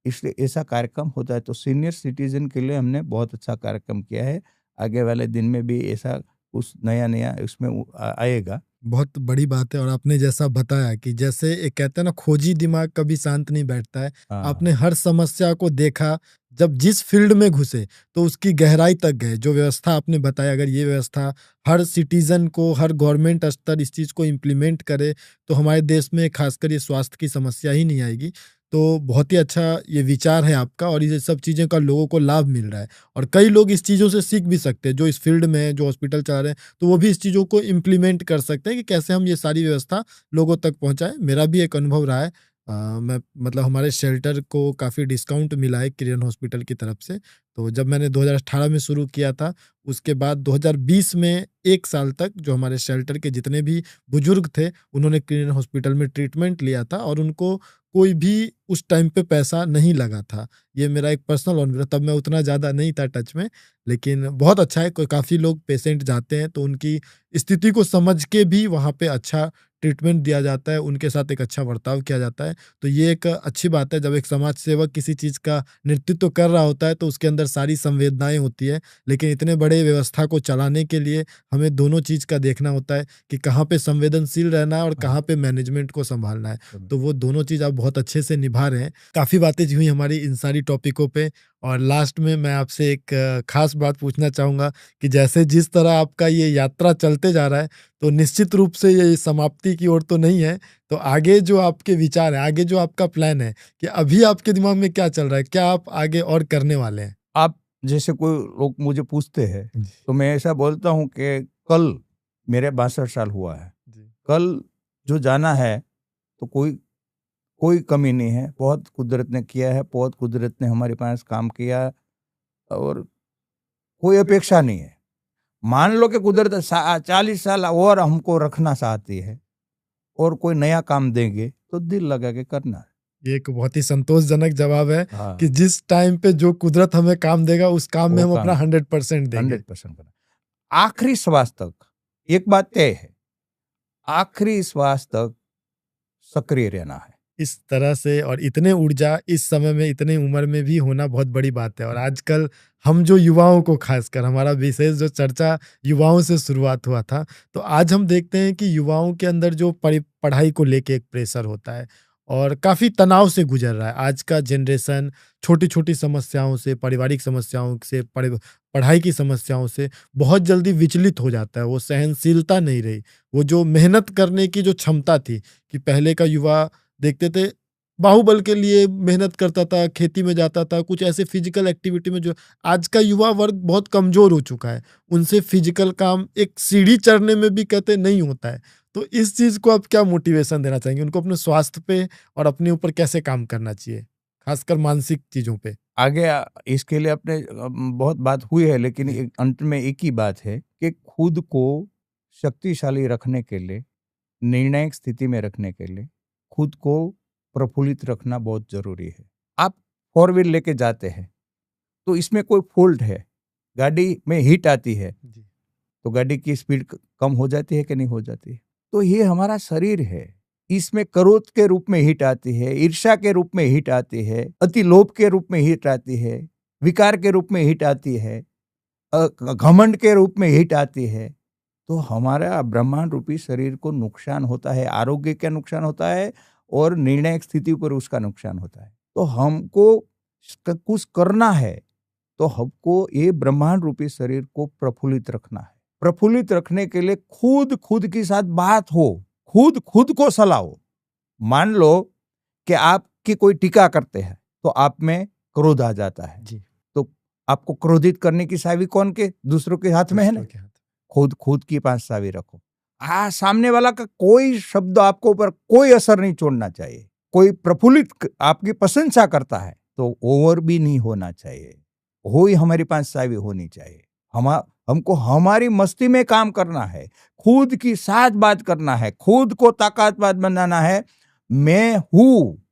इसलिए ऐसा कार्यक्रम होता है। तो सीनियर सिटीजन के लिए हमने बहुत अच्छा कार्यक्रम किया है, आगे वाले दिन में भी ऐसा कुछ नया उसमें आएगा। बहुत बड़ी बात है। और आपने जैसा बताया कि जैसे एक कहते हैं ना, खोजी दिमाग कभी शांत नहीं बैठता है। आपने हर समस्या को देखा, जब जिस फील्ड में घुसे तो उसकी गहराई तक गए। जो व्यवस्था आपने बताया, अगर ये व्यवस्था हर सिटीजन को, हर गवर्नमेंट स्तर इस चीज़ को इम्प्लीमेंट करे तो हमारे देश में खासकर ये स्वास्थ्य की समस्या ही नहीं आएगी। तो बहुत ही अच्छा ये विचार है आपका, और ये सब चीज़ें का लोगों को लाभ मिल रहा है, और कई लोग इस चीज़ों से सीख भी सकते हैं जो इस फील्ड में, जो हॉस्पिटल चला रहे हैं, तो वो भी इस चीज़ों को इम्प्लीमेंट कर सकते हैं कि कैसे हम ये सारी व्यवस्था लोगों तक पहुँचाएँ। मेरा भी एक अनुभव रहा है। मैं मतलब हमारे शेल्टर को काफ़ी डिस्काउंट मिला है किरण हॉस्पिटल की तरफ से। तो जब मैंने 2018 में शुरू किया था, उसके बाद 2020 में 1 साल तक जो हमारे शेल्टर के जितने भी बुजुर्ग थे, उन्होंने किरण हॉस्पिटल में ट्रीटमेंट लिया था, और उनको कोई भी उस टाइम पे पैसा नहीं लगा था। ये मेरा एक पर्सनल अनुभव, तब मैं उतना ज़्यादा नहीं था टच में, लेकिन बहुत अच्छा है। कोई काफ़ी लोग पेशेंट जाते हैं तो उनकी स्थिति को समझ के भी वहाँ पे अच्छा ट्रीटमेंट दिया जाता है, उनके साथ एक अच्छा बर्ताव किया जाता है। तो ये एक अच्छी बात है, जब एक समाज सेवक किसी चीज़ का नेतृत्व कर रहा होता है तो उसके अंदर सारी संवेदनाएँ होती है। लेकिन इतने बड़े व्यवस्था को चलाने के लिए हमें दोनों चीज़ का देखना होता है कि कहाँ पे संवेदनशील रहना है और कहाँ पे मैनेजमेंट को सँभालना है। तो वो दोनों चीज़ आप बहुत अच्छे से निभा रहे हैं। काफ़ी बातें हुई हमारी इन सारी टॉपिकों पे, और लास्ट में मैं आपसे एक ख़ास बात पूछना चाहूँगा कि जैसे जिस तरह आपका ये यात्रा चलते जा रहा है, तो निश्चित रूप से ये समाप्ति की ओर तो नहीं है। तो आगे जो आपके विचार हैं, आगे जो आपका प्लान है, कि अभी आपके दिमाग में क्या चल रहा है? क्या आप आगे और करने वाले हैं? आप जैसे कोई लोग मुझे पूछते हैं तो मैं ऐसा बोलता हूँ कि कल मेरे 62 साल हुआ है, कल जो जाना है तो कोई कमी नहीं है। बहुत कुदरत ने किया है, बहुत कुदरत ने हमारे पास काम किया, और कोई अपेक्षा नहीं है। मान लो कि कुदरत 40 साल और हमको रखना चाहती है और कोई नया काम देंगे तो दिल लगा के करना है। ये एक बहुत ही संतोषजनक जवाब है हाँ। कि जिस टाइम पे जो कुदरत हमें काम देगा उस काम में वो हम अपना काम 100% देंगे। 100% करना। आखिरी श्वास तक एक बात तय है, आखिरी श्वास तक सक्रिय रहना है। इस तरह से और इतने ऊर्जा इस समय में इतने उम्र में भी होना बहुत बड़ी बात है। और आजकल हम जो युवाओं को, खासकर हमारा विशेष जो चर्चा युवाओं से शुरुआत हुआ था, तो आज हम देखते हैं कि युवाओं के अंदर जो पढ़ाई को लेके एक प्रेशर होता है और काफ़ी तनाव से गुजर रहा है। आज का जनरेशन छोटी छोटी समस्याओं से, पारिवारिक समस्याओं से, पढ़ाई की समस्याओं से बहुत जल्दी विचलित हो जाता है। वो सहनशीलता नहीं रही, वो जो मेहनत करने की जो क्षमता थी कि पहले का युवा देखते थे बाहुबल के लिए मेहनत करता था, खेती में जाता था, कुछ ऐसे फिजिकल एक्टिविटी में, जो आज का युवा वर्ग बहुत कमजोर हो चुका है। उनसे फिजिकल काम एक सीढ़ी चढ़ने में भी कहते नहीं होता है। तो इस चीज को आप क्या मोटिवेशन देना चाहेंगे उनको, अपने स्वास्थ्य पे और अपने ऊपर कैसे काम करना चाहिए, खासकर मानसिक चीजों पे? आगे इसके लिए अपने बहुत बात हुई है, लेकिन अंत में एक ही बात है कि खुद को शक्तिशाली रखने के लिए, निर्णायक स्थिति में रखने के लिए खुद को प्रफुल्लित रखना बहुत जरूरी है। आप 4 व्हील लेके जाते हैं तो इसमें कोई फॉल्ट है, गाड़ी में हीट आती है तो गाड़ी की स्पीड कम हो जाती है कि नहीं हो जाती है? तो ये हमारा शरीर है, इसमें क्रोध के रूप में हीट आती है, ईर्ष्या के रूप में हीट आती है, अति लोभ के रूप में हीट आती है, विकार के रूप में हीट आती है, घमंड के रूप में हीट आती है। तो हमारा ब्रह्मांड रूपी शरीर को नुकसान होता है, आरोग्य का नुकसान होता है और निर्णायक स्थिति पर उसका नुकसान होता है। तो हमको कुछ करना है तो हमको ये ब्रह्मांड रूपी शरीर को प्रफुल्लित रखना है। प्रफुल्लित रखने के लिए खुद के साथ बात हो, खुद को सलाहो। मान लो कि आपकी कोई टीका करते हैं तो आप में क्रोध आ जाता है जी। तो आपको क्रोधित करने की चाबी कौन के? दूसरों के हाथ में है ना। खुद की पास चाबी रखो। सामने वाला का कोई शब्द आपको ऊपर कोई असर नहीं छोड़ना चाहिए। कोई प्रफुल्लित आपकी प्रशंसा करता है तो ओवर भी नहीं होना चाहिए, हो ही हमारे पास चाबी होनी चाहिए। हमको हमारी मस्ती में काम करना है, खुद की साथ बात करना है, खुद को ताकतवर बनाना है। मैं हूँ,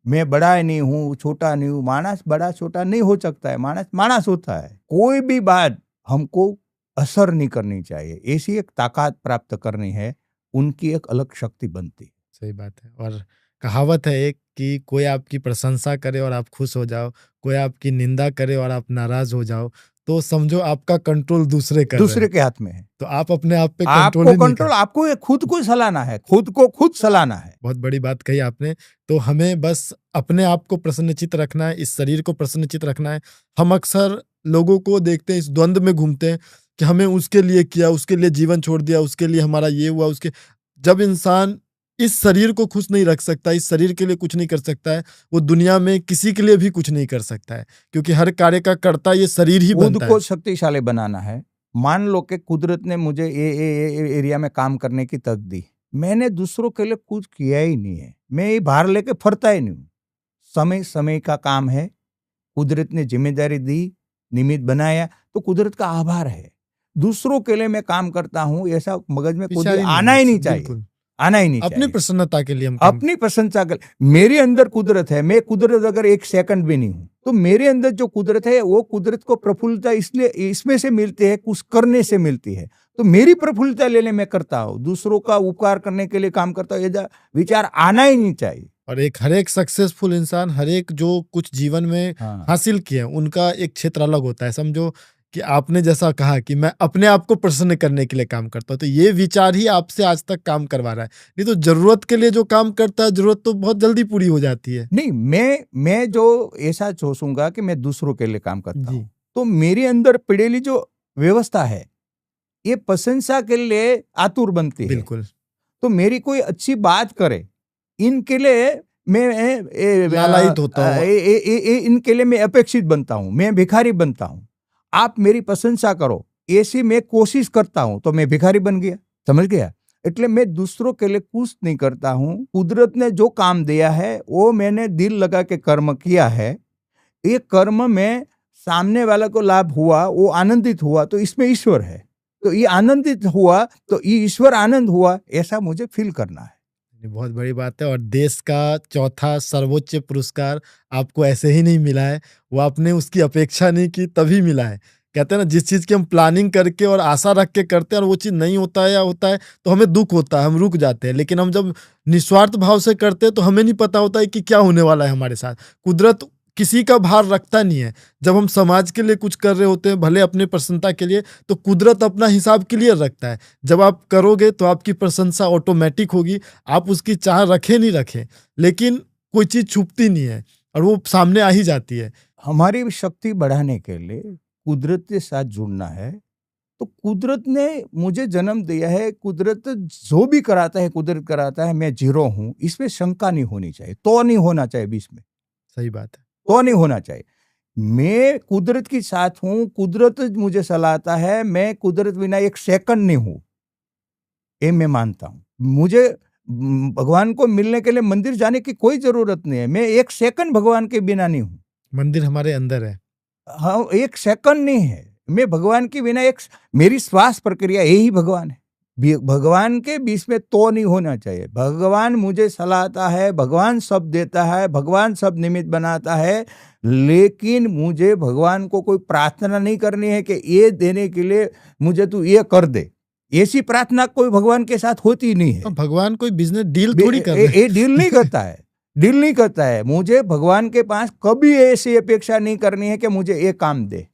मैं बड़ा नहीं हूँ, छोटा नहीं हूँ। मानस बड़ा छोटा नहीं हो सकता है, मानस होता है। कोई भी बात हमको असर नहीं करनी चाहिए, ऐसी एक ताकत प्राप्त करनी है, उनकी एक अलग शक्ति बनती। सही बात है। और कहावत है एक कि कोई आपकी प्रशंसा करे और आप खुश हो जाओ, कोई आपकी निंदा करे और आप नाराज हो जाओ, तो समझो आपका कंट्रोल दूसरे के हाथ में है। तो आप अपने आप पे कंट्रोल आपको खुद को सलाहना है, खुद को खुद सलाहना है। बहुत बड़ी बात कही आपने। तो हमें बस अपने आप को प्रसन्नचित रखना है, इस शरीर को प्रसन्नचित रखना है। हम अक्सर लोगों को देखते हैं इस द्वंद में घूमते हैं कि हमें उसके लिए किया, उसके लिए जीवन छोड़ दिया, उसके लिए हमारा ये हुआ, उसके। जब इंसान इस शरीर को खुश नहीं रख सकता, इस शरीर के लिए कुछ नहीं कर सकता है, वो दुनिया में किसी के लिए भी कुछ नहीं कर सकता है, क्योंकि हर कार्य का कर्ता ये शरीर ही बनता है। खुद को शक्तिशाली बनाना है। मान लो कि कुदरत ने मुझे ये एरिया में काम करने की तक दी, मैंने दूसरों के लिए कुछ किया ही नहीं है, मैं ये भार लेके फरता ही नहीं हूँ। समय का काम है, कुदरत ने जिम्मेदारी दी, निमित्त बनाया, तो कुदरत का आभार है। दूसरों के लिए मैं काम करता हूँ, ऐसा मगज में कुछ आना ही नहीं चाहिए, आना ही नहीं चाहिए। अपनी प्रसन्नता के लिए अपनी प्रशंसा कर। मेरे अंदर कुदरत है, मैं कुदरत अगर एक सेकंड भी नहीं हूं तो मेरे अंदर जो कुदरत है वो कुदरत को प्रफुल्लता इसलिए इसमें से मिलती है, कुछ करने से मिलती है। तो मेरी प्रफुल्लता लेने में करता हूं, दूसरों का उपकार करने के लिए काम करता हूं, ये विचार आना ही नहीं चाहिए। और हर एक सक्सेसफुल इंसान, हर एक जो कुछ जीवन में हासिल किया, उनका एक क्षेत्र अलग होता है। समझो कि आपने जैसा कहा कि मैं अपने आप को प्रसन्न करने के लिए काम करता हूं, तो ये विचार ही आपसे आज तक काम करवा रहा है। नहीं तो जरूरत के लिए जो काम करता है, जरूरत तो बहुत जल्दी पूरी हो जाती है। नहीं, मैं जो ऐसा सोचूंगा कि मैं दूसरों के लिए काम करता हूं, तो मेरे अंदर पड़ेली जो व्यवस्था है ये प्रशंसा के लिए आतुर बनती है। बिल्कुल। तो मेरी कोई अच्छी बात करे, इनके लिए मैं लालायित होता हूं, इनके लिए मैं अपेक्षित बनता हूं, मैं भिखारी बनता हूं। आप मेरी प्रशंसा करो, ऐसी मैं कोशिश करता हूं तो मैं भिखारी बन गया, समझ गया। એટલે मैं दूसरों के लिए कुछ नहीं करता हूं। कुदरत ने जो काम दिया है वो मैंने दिल लगा के कर्म किया है। ये कर्म में सामने वाला को लाभ हुआ, वो आनंदित हुआ, तो इसमें ईश्वर है। तो ये आनंदित हुआ तो ये ईश्वर आनंद हुआ, ऐसा मुझे फील करना है। ये बहुत बड़ी बात है। और देश का चौथा सर्वोच्च पुरस्कार आपको ऐसे ही नहीं मिला है, वो आपने उसकी अपेक्षा नहीं की तभी मिला है। कहते हैं ना, जिस चीज़ की हम प्लानिंग करके और आशा रख के करते हैं और वो चीज़ नहीं होता है या होता है तो हमें दुख होता है, हम रुक जाते हैं। लेकिन हम जब निस्वार्थ भाव से करते हैं तो हमें नहीं पता होता है कि क्या होने वाला है हमारे साथ। कुदरत किसी का भार रखता नहीं है। जब हम समाज के लिए कुछ कर रहे होते हैं, भले अपने प्रसन्नता के लिए, तो कुदरत अपना हिसाब क्लियर रखता है। जब आप करोगे तो आपकी प्रशंसा ऑटोमेटिक होगी, आप उसकी चाह रखें नहीं रखें, लेकिन कोई चीज़ छुपती नहीं है और वो सामने आ ही जाती है। हमारी शक्ति बढ़ाने के लिए कुदरत के साथ जुड़ना है। तो कुदरत ने मुझे जन्म दिया है, कुदरत जो भी कराता है कुदरत कराता है, मैं जीरो हूँ, इसमें शंका नहीं होनी चाहिए, तो नहीं होना चाहिए बीच में, सही बात है। तो नहीं होना चाहिए। मैं कुदरत के साथ हूँ, कुदरत मुझे सलाहता है, मैं कुदरत बिना एक सेकंड नहीं हूँ, ये मैं मानता हूँ। मुझे भगवान को मिलने के लिए मंदिर जाने की कोई जरूरत नहीं है, मैं एक सेकंड भगवान के बिना नहीं हूँ। मंदिर हमारे अंदर है। हाँ, एक सेकंड नहीं है, मैं भगवान के बिना मेरी श्वास प्रक्रिया यही भगवान है। भगवान के बीच में तो नहीं होना चाहिए। भगवान मुझे सलाहता है, भगवान सब देता है, भगवान सब निमित्त बनाता है, लेकिन मुझे भगवान को कोई प्रार्थना नहीं करनी है कि ये देने के लिए मुझे तू ये कर दे। ऐसी प्रार्थना कोई भगवान के साथ होती नहीं है। भगवान कोई बिजनेस डील थोड़ी कर रहे हैं। ये डील नहीं करता है, डील नहीं करता है। मुझे भगवान के पास कभी ऐसी अपेक्षा नहीं करनी है कि मुझे ये काम दे,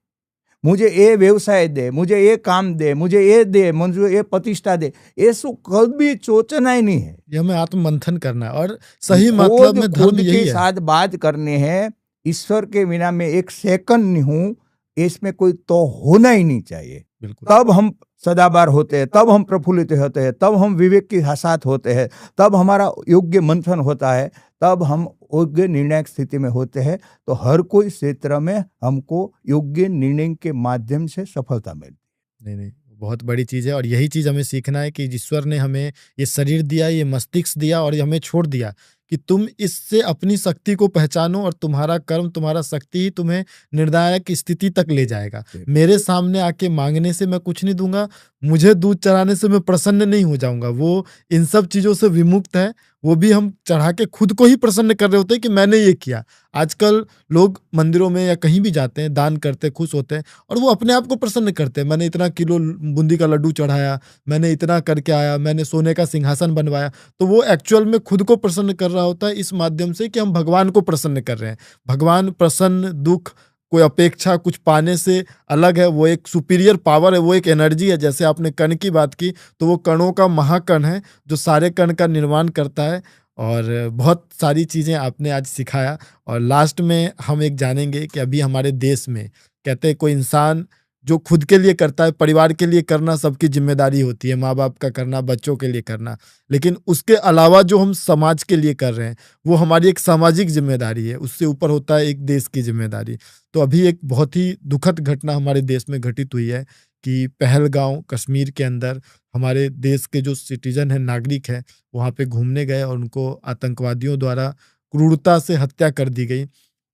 मुझे ये व्यवसाय दे, मुझे ये काम दे, मुझे ये दे, मुझे ये प्रतिष्ठा दे, ऐसा कभी सोचना ही नहीं है। ये हमें आत्ममंथन करना है और सही मतलब में धर्म यही है। के साथ बात करने हैं, ईश्वर के बिना मैं एक सेकंड नहीं हूँ, इसमें कोई तो होना ही नहीं चाहिए। बिल्कुल। तब हम सदाबार होते हैं, तब हम प्रफुल्लित होते हैं, तब हम विवेक के साथ होते हैं, तब हमारा योग्य मंथन होता है, तब हम योग्य निर्णायक स्थिति में होते हैं। तो हर कोई क्षेत्र में हमको योग्य निर्णय के माध्यम से सफलता मिलती है। नहीं, बहुत बड़ी चीज़ है और यही चीज़ हमें सीखना है कि ईश्वर ने हमें ये शरीर दिया, ये मस्तिष्क दिया और हमें छोड़ दिया कि तुम इससे अपनी शक्ति को पहचानो और तुम्हारा कर्म, तुम्हारा शक्ति ही तुम्हें निर्णायक स्थिति तक ले जाएगा। मेरे सामने आके मांगने से मैं कुछ नहीं दूंगा, मुझे दूध चढ़ाने से मैं प्रसन्न नहीं हो जाऊंगा। वो इन सब चीज़ों से विमुक्त है। वो भी हम चढ़ा के खुद को ही प्रसन्न कर रहे होते हैं कि मैंने ये किया। आजकल लोग मंदिरों में या कहीं भी जाते हैं, दान करते, खुश होते हैं और वो अपने आप को प्रसन्न करते हैं। मैंने इतना किलो बूंदी का लड्डू चढ़ाया, मैंने इतना करके आया, मैंने सोने का सिंहासन बनवाया। तो वो एक्चुअल में खुद को प्रसन्न कर रहा होता है इस माध्यम से कि हम भगवान को प्रसन्न कर रहे हैं। भगवान प्रसन्न, दुख, कोई अपेक्षा कुछ पाने से अलग है। वो एक सुपीरियर पावर है, वो एक एनर्जी है। जैसे आपने कण की बात की, तो वो कणों का महाकण है जो सारे कण का निर्माण करता है। और बहुत सारी चीज़ें आपने आज सिखाया। और लास्ट में हम एक जानेंगे कि अभी हमारे देश में कहते हैं कोई इंसान जो खुद के लिए करता है, परिवार के लिए करना सबकी जिम्मेदारी होती है, माँ बाप का करना, बच्चों के लिए करना, लेकिन उसके अलावा जो हम समाज के लिए कर रहे हैं वो हमारी एक सामाजिक जिम्मेदारी है। उससे ऊपर होता है एक देश की जिम्मेदारी। तो अभी एक बहुत ही दुखद घटना हमारे देश में घटित हुई है कि पहलगांव कश्मीर के अंदर हमारे देश के जो सिटीजन हैं, नागरिक हैं, वहाँ पे घूमने गए और उनको आतंकवादियों द्वारा क्रूरता से हत्या कर दी गई।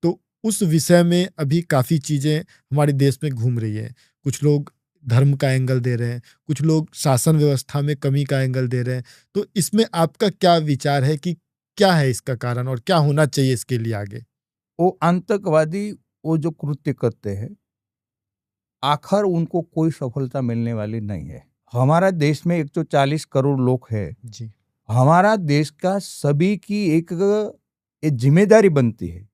तो उस विषय में अभी काफ़ी चीज़ें हमारे देश में घूम रही है। कुछ लोग धर्म का एंगल दे रहे हैं, कुछ लोग शासन व्यवस्था में कमी का एंगल दे रहे हैं। तो इसमें आपका क्या विचार है कि क्या है इसका कारण और क्या होना चाहिए इसके लिए आगे? वो आतंकवादी वो जो कृत्य करते हैं, आखिर उनको कोई सफलता मिलने वाली नहीं है। हमारा देश में 140 करोड़ लोग हैं जी। हमारा देश का सभी की एक जिम्मेदारी बनती है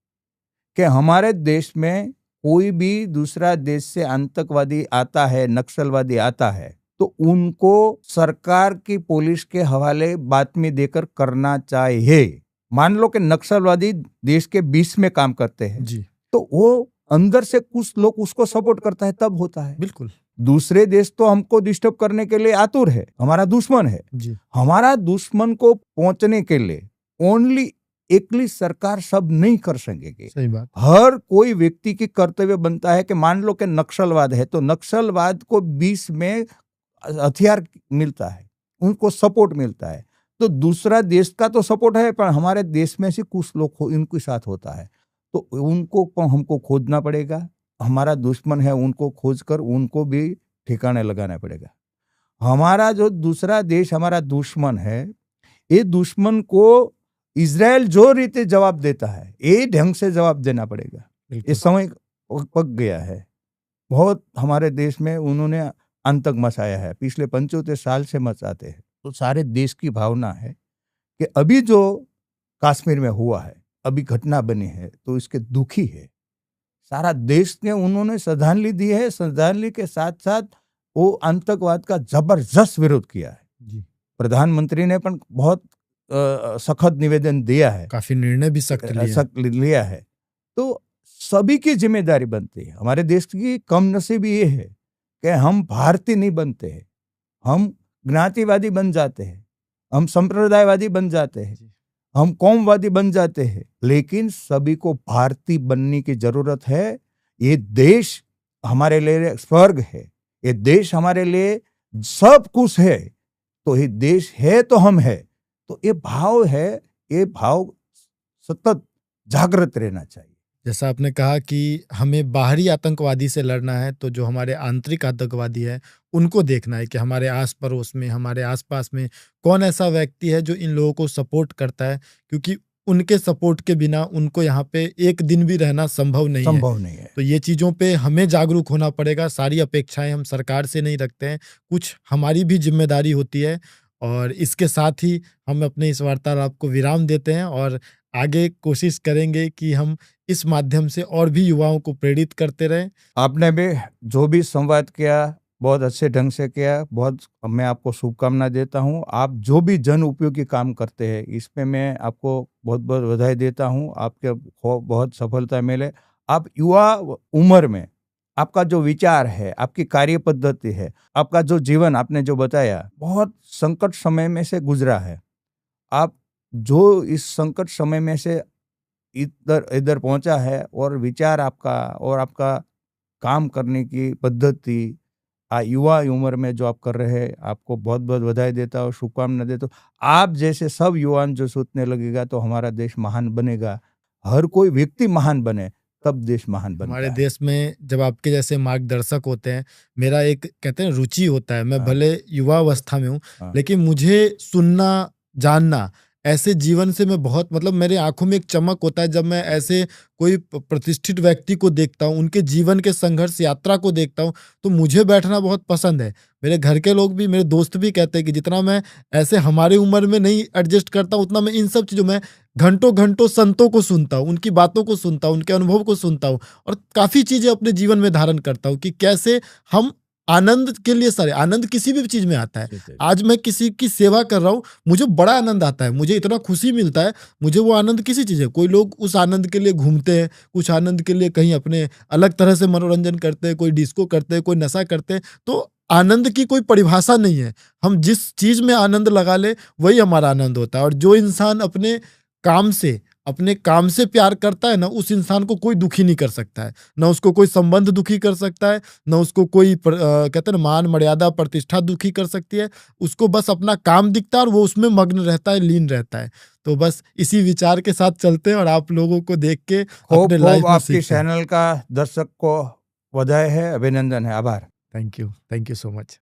कि हमारे देश में कोई भी दूसरा देश से आतंकवादी आता है, नक्सलवादी आता है, तो उनको सरकार की पुलिस के हवाले बातमी देकर करना चाहिए। मान लो कि नक्सलवादी देश के बीच में काम करते हैं जी। तो वो अंदर से कुछ लोग उसको सपोर्ट करता है, तब होता है। बिल्कुल। दूसरे देश तो हमको डिस्टर्ब करने के लिए आतुर है, हमारा दुश्मन है जी। हमारा दुश्मन को पहुंचने के लिए ओनली एकली सरकार सब नहीं कर सकेगी। सही बात। हर कोई व्यक्ति की कर्तव्य बनता है कि मान लो कि नक्सलवाद है तो नक्सलवाद को बीच में हथियार मिलता है, उनको सपोर्ट मिलता है, तो दूसरा देश का तो सपोर्ट है पर हमारे देश में से कुछ लोग इनके साथ होता है, तो उनको हमको खोजना पड़ेगा। हमारा दुश्मन है, उनको खोज कर उनको भी ठिकाने लगाना पड़ेगा। हमारा जो दूसरा देश हमारा दुश्मन है, ये दुश्मन को इजराइल जो रीते जवाब देता है, ये ढंग से जवाब देना पड़ेगा। ये समय पक गया है। बहुत हमारे देश में उन्होंने आतंक मचाया है, पिछले 75 साल से मचाते हैं। तो सारे देश की भावना है कि अभी जो कश्मीर में हुआ है, अभी घटना बनी है, तो इसके दुखी है सारा देश ने। उन्होंने श्रद्धांजलि दी है, श्रद्धांजलि के साथ साथ वो आतंकवाद का जबरदस्त विरोध किया है जी। प्रधानमंत्री ने पण बहुत सख्त निवेदन दिया है, काफी निर्णय भी सख्त लिया है। तो सभी की जिम्मेदारी बनती है। हमारे देश की कम नसीबी ये है कि हम भारतीय नहीं बनते हैं, हम ज्ञातिवादी बन जाते हैं, हम संप्रदायवादी बन जाते हैं, हम कौमवादी बन जाते हैं। लेकिन सभी को भारतीय बनने की जरूरत है। ये देश हमारे लिए स्वर्ग है, ये देश हमारे लिए सब कुछ है। तो ये देश है तो हम है, तो ये भाव है, ये भाव सतत जागृत रहना चाहिए। जैसा आपने कहा कि हमें बाहरी आतंकवादी से लड़ना है, तो जो हमारे आंतरिक आतंकवादी है उनको देखना है कि हमारे आस पड़ोस में, हमारे आसपास में कौन ऐसा व्यक्ति है जो इन लोगों को सपोर्ट करता है, क्योंकि उनके सपोर्ट के बिना उनको यहाँ पे एक दिन भी रहना संभव नहीं है। तो ये चीज़ों पे हमें जागरूक होना पड़ेगा। सारी अपेक्षाएं हम सरकार से नहीं रखते हैं, कुछ हमारी भी जिम्मेदारी होती है। और इसके साथ ही हम अपने इस वार्तालाप को विराम देते हैं और आगे कोशिश करेंगे कि हम इस माध्यम से और भी युवाओं को प्रेरित करते रहें। आपने भी जो भी संवाद किया बहुत अच्छे ढंग से किया, बहुत मैं आपको शुभकामना देता हूं। आप जो भी जन उपयोगी काम करते हैं, इसमें मैं आपको बहुत बहुत बधाई देता हूं। आपके बहुत सफलता मिले। आप युवा उम्र में आपका जो विचार है, आपकी कार्य पद्धति है, आपका जो जीवन आपने जो बताया, बहुत संकट समय में से गुजरा है। आप जो इस संकट समय में से इधर पहुंचा है, और विचार आपका और आपका काम करने की पद्धति युवा उम्र में जो आप कर रहे हैं, आपको बहुत बहुत बधाई देता हूँ, शुभकामना देता हूँ। आप जैसे सब युवान जो सोचने लगेगा तो हमारा देश महान बनेगा। हर कोई व्यक्ति महान बने तब देश महान बनता है। हमारे देश में जब आपके जैसे मार्गदर्शक होते हैं, मेरा एक कहते हैं रुचि होता है। मैं भले युवा अवस्था में हूँ, लेकिन मुझे सुनना, जानना, ऐसे जीवन से मैं बहुत मेरे आंखों में एक चमक होता है जब मैं ऐसे कोई प्रतिष्ठित व्यक्ति को देखता हूँ, उनके जीवन के संघर्ष यात्रा को देखता हूँ, तो मुझे बैठना बहुत पसंद है। मेरे घर के लोग भी, मेरे दोस्त भी कहते हैं कि जितना मैं ऐसे हमारे उम्र में नहीं एडजस्ट करता उतना मैं इन सब चीज़ों में घंटों घंटों संतों को सुनता हूँ, उनकी बातों को सुनता हूँ, उनके अनुभव को सुनता हूँ, और काफ़ी चीज़ें अपने जीवन में धारण करता हूँ कि कैसे हम आनंद के लिए, सारे आनंद किसी भी चीज में आता है। आज मैं किसी की सेवा कर रहा हूँ, मुझे बड़ा आनंद आता है, मुझे इतना खुशी मिलता है, मुझे वो आनंद किसी चीज है। कोई लोग उस आनंद के लिए घूमते हैं, कुछ आनंद के लिए कहीं अपने अलग तरह से मनोरंजन करते हैं, कोई डिस्को करते हैं, कोई नशा करते हैं। तो आनंद की कोई परिभाषा नहीं है, हम जिस चीज में आनंद लगा ले वही हमारा आनंद होता है। और जो इंसान अपने काम से प्यार करता है ना, उस इंसान को कोई दुखी नहीं कर सकता है, ना उसको कोई संबंध दुखी कर सकता है, ना उसको कोई कहते हैं ना मान मर्यादा प्रतिष्ठा दुखी कर सकती है। उसको बस अपना काम दिखता है और वो उसमें मग्न रहता है, लीन रहता है। तो बस इसी विचार के साथ चलते हैं और आप लोगों को देख के अपने लाइफ में आपके चैनल का दर्शक को बधाई है, अभिनंदन है, आभार। Thank you so much.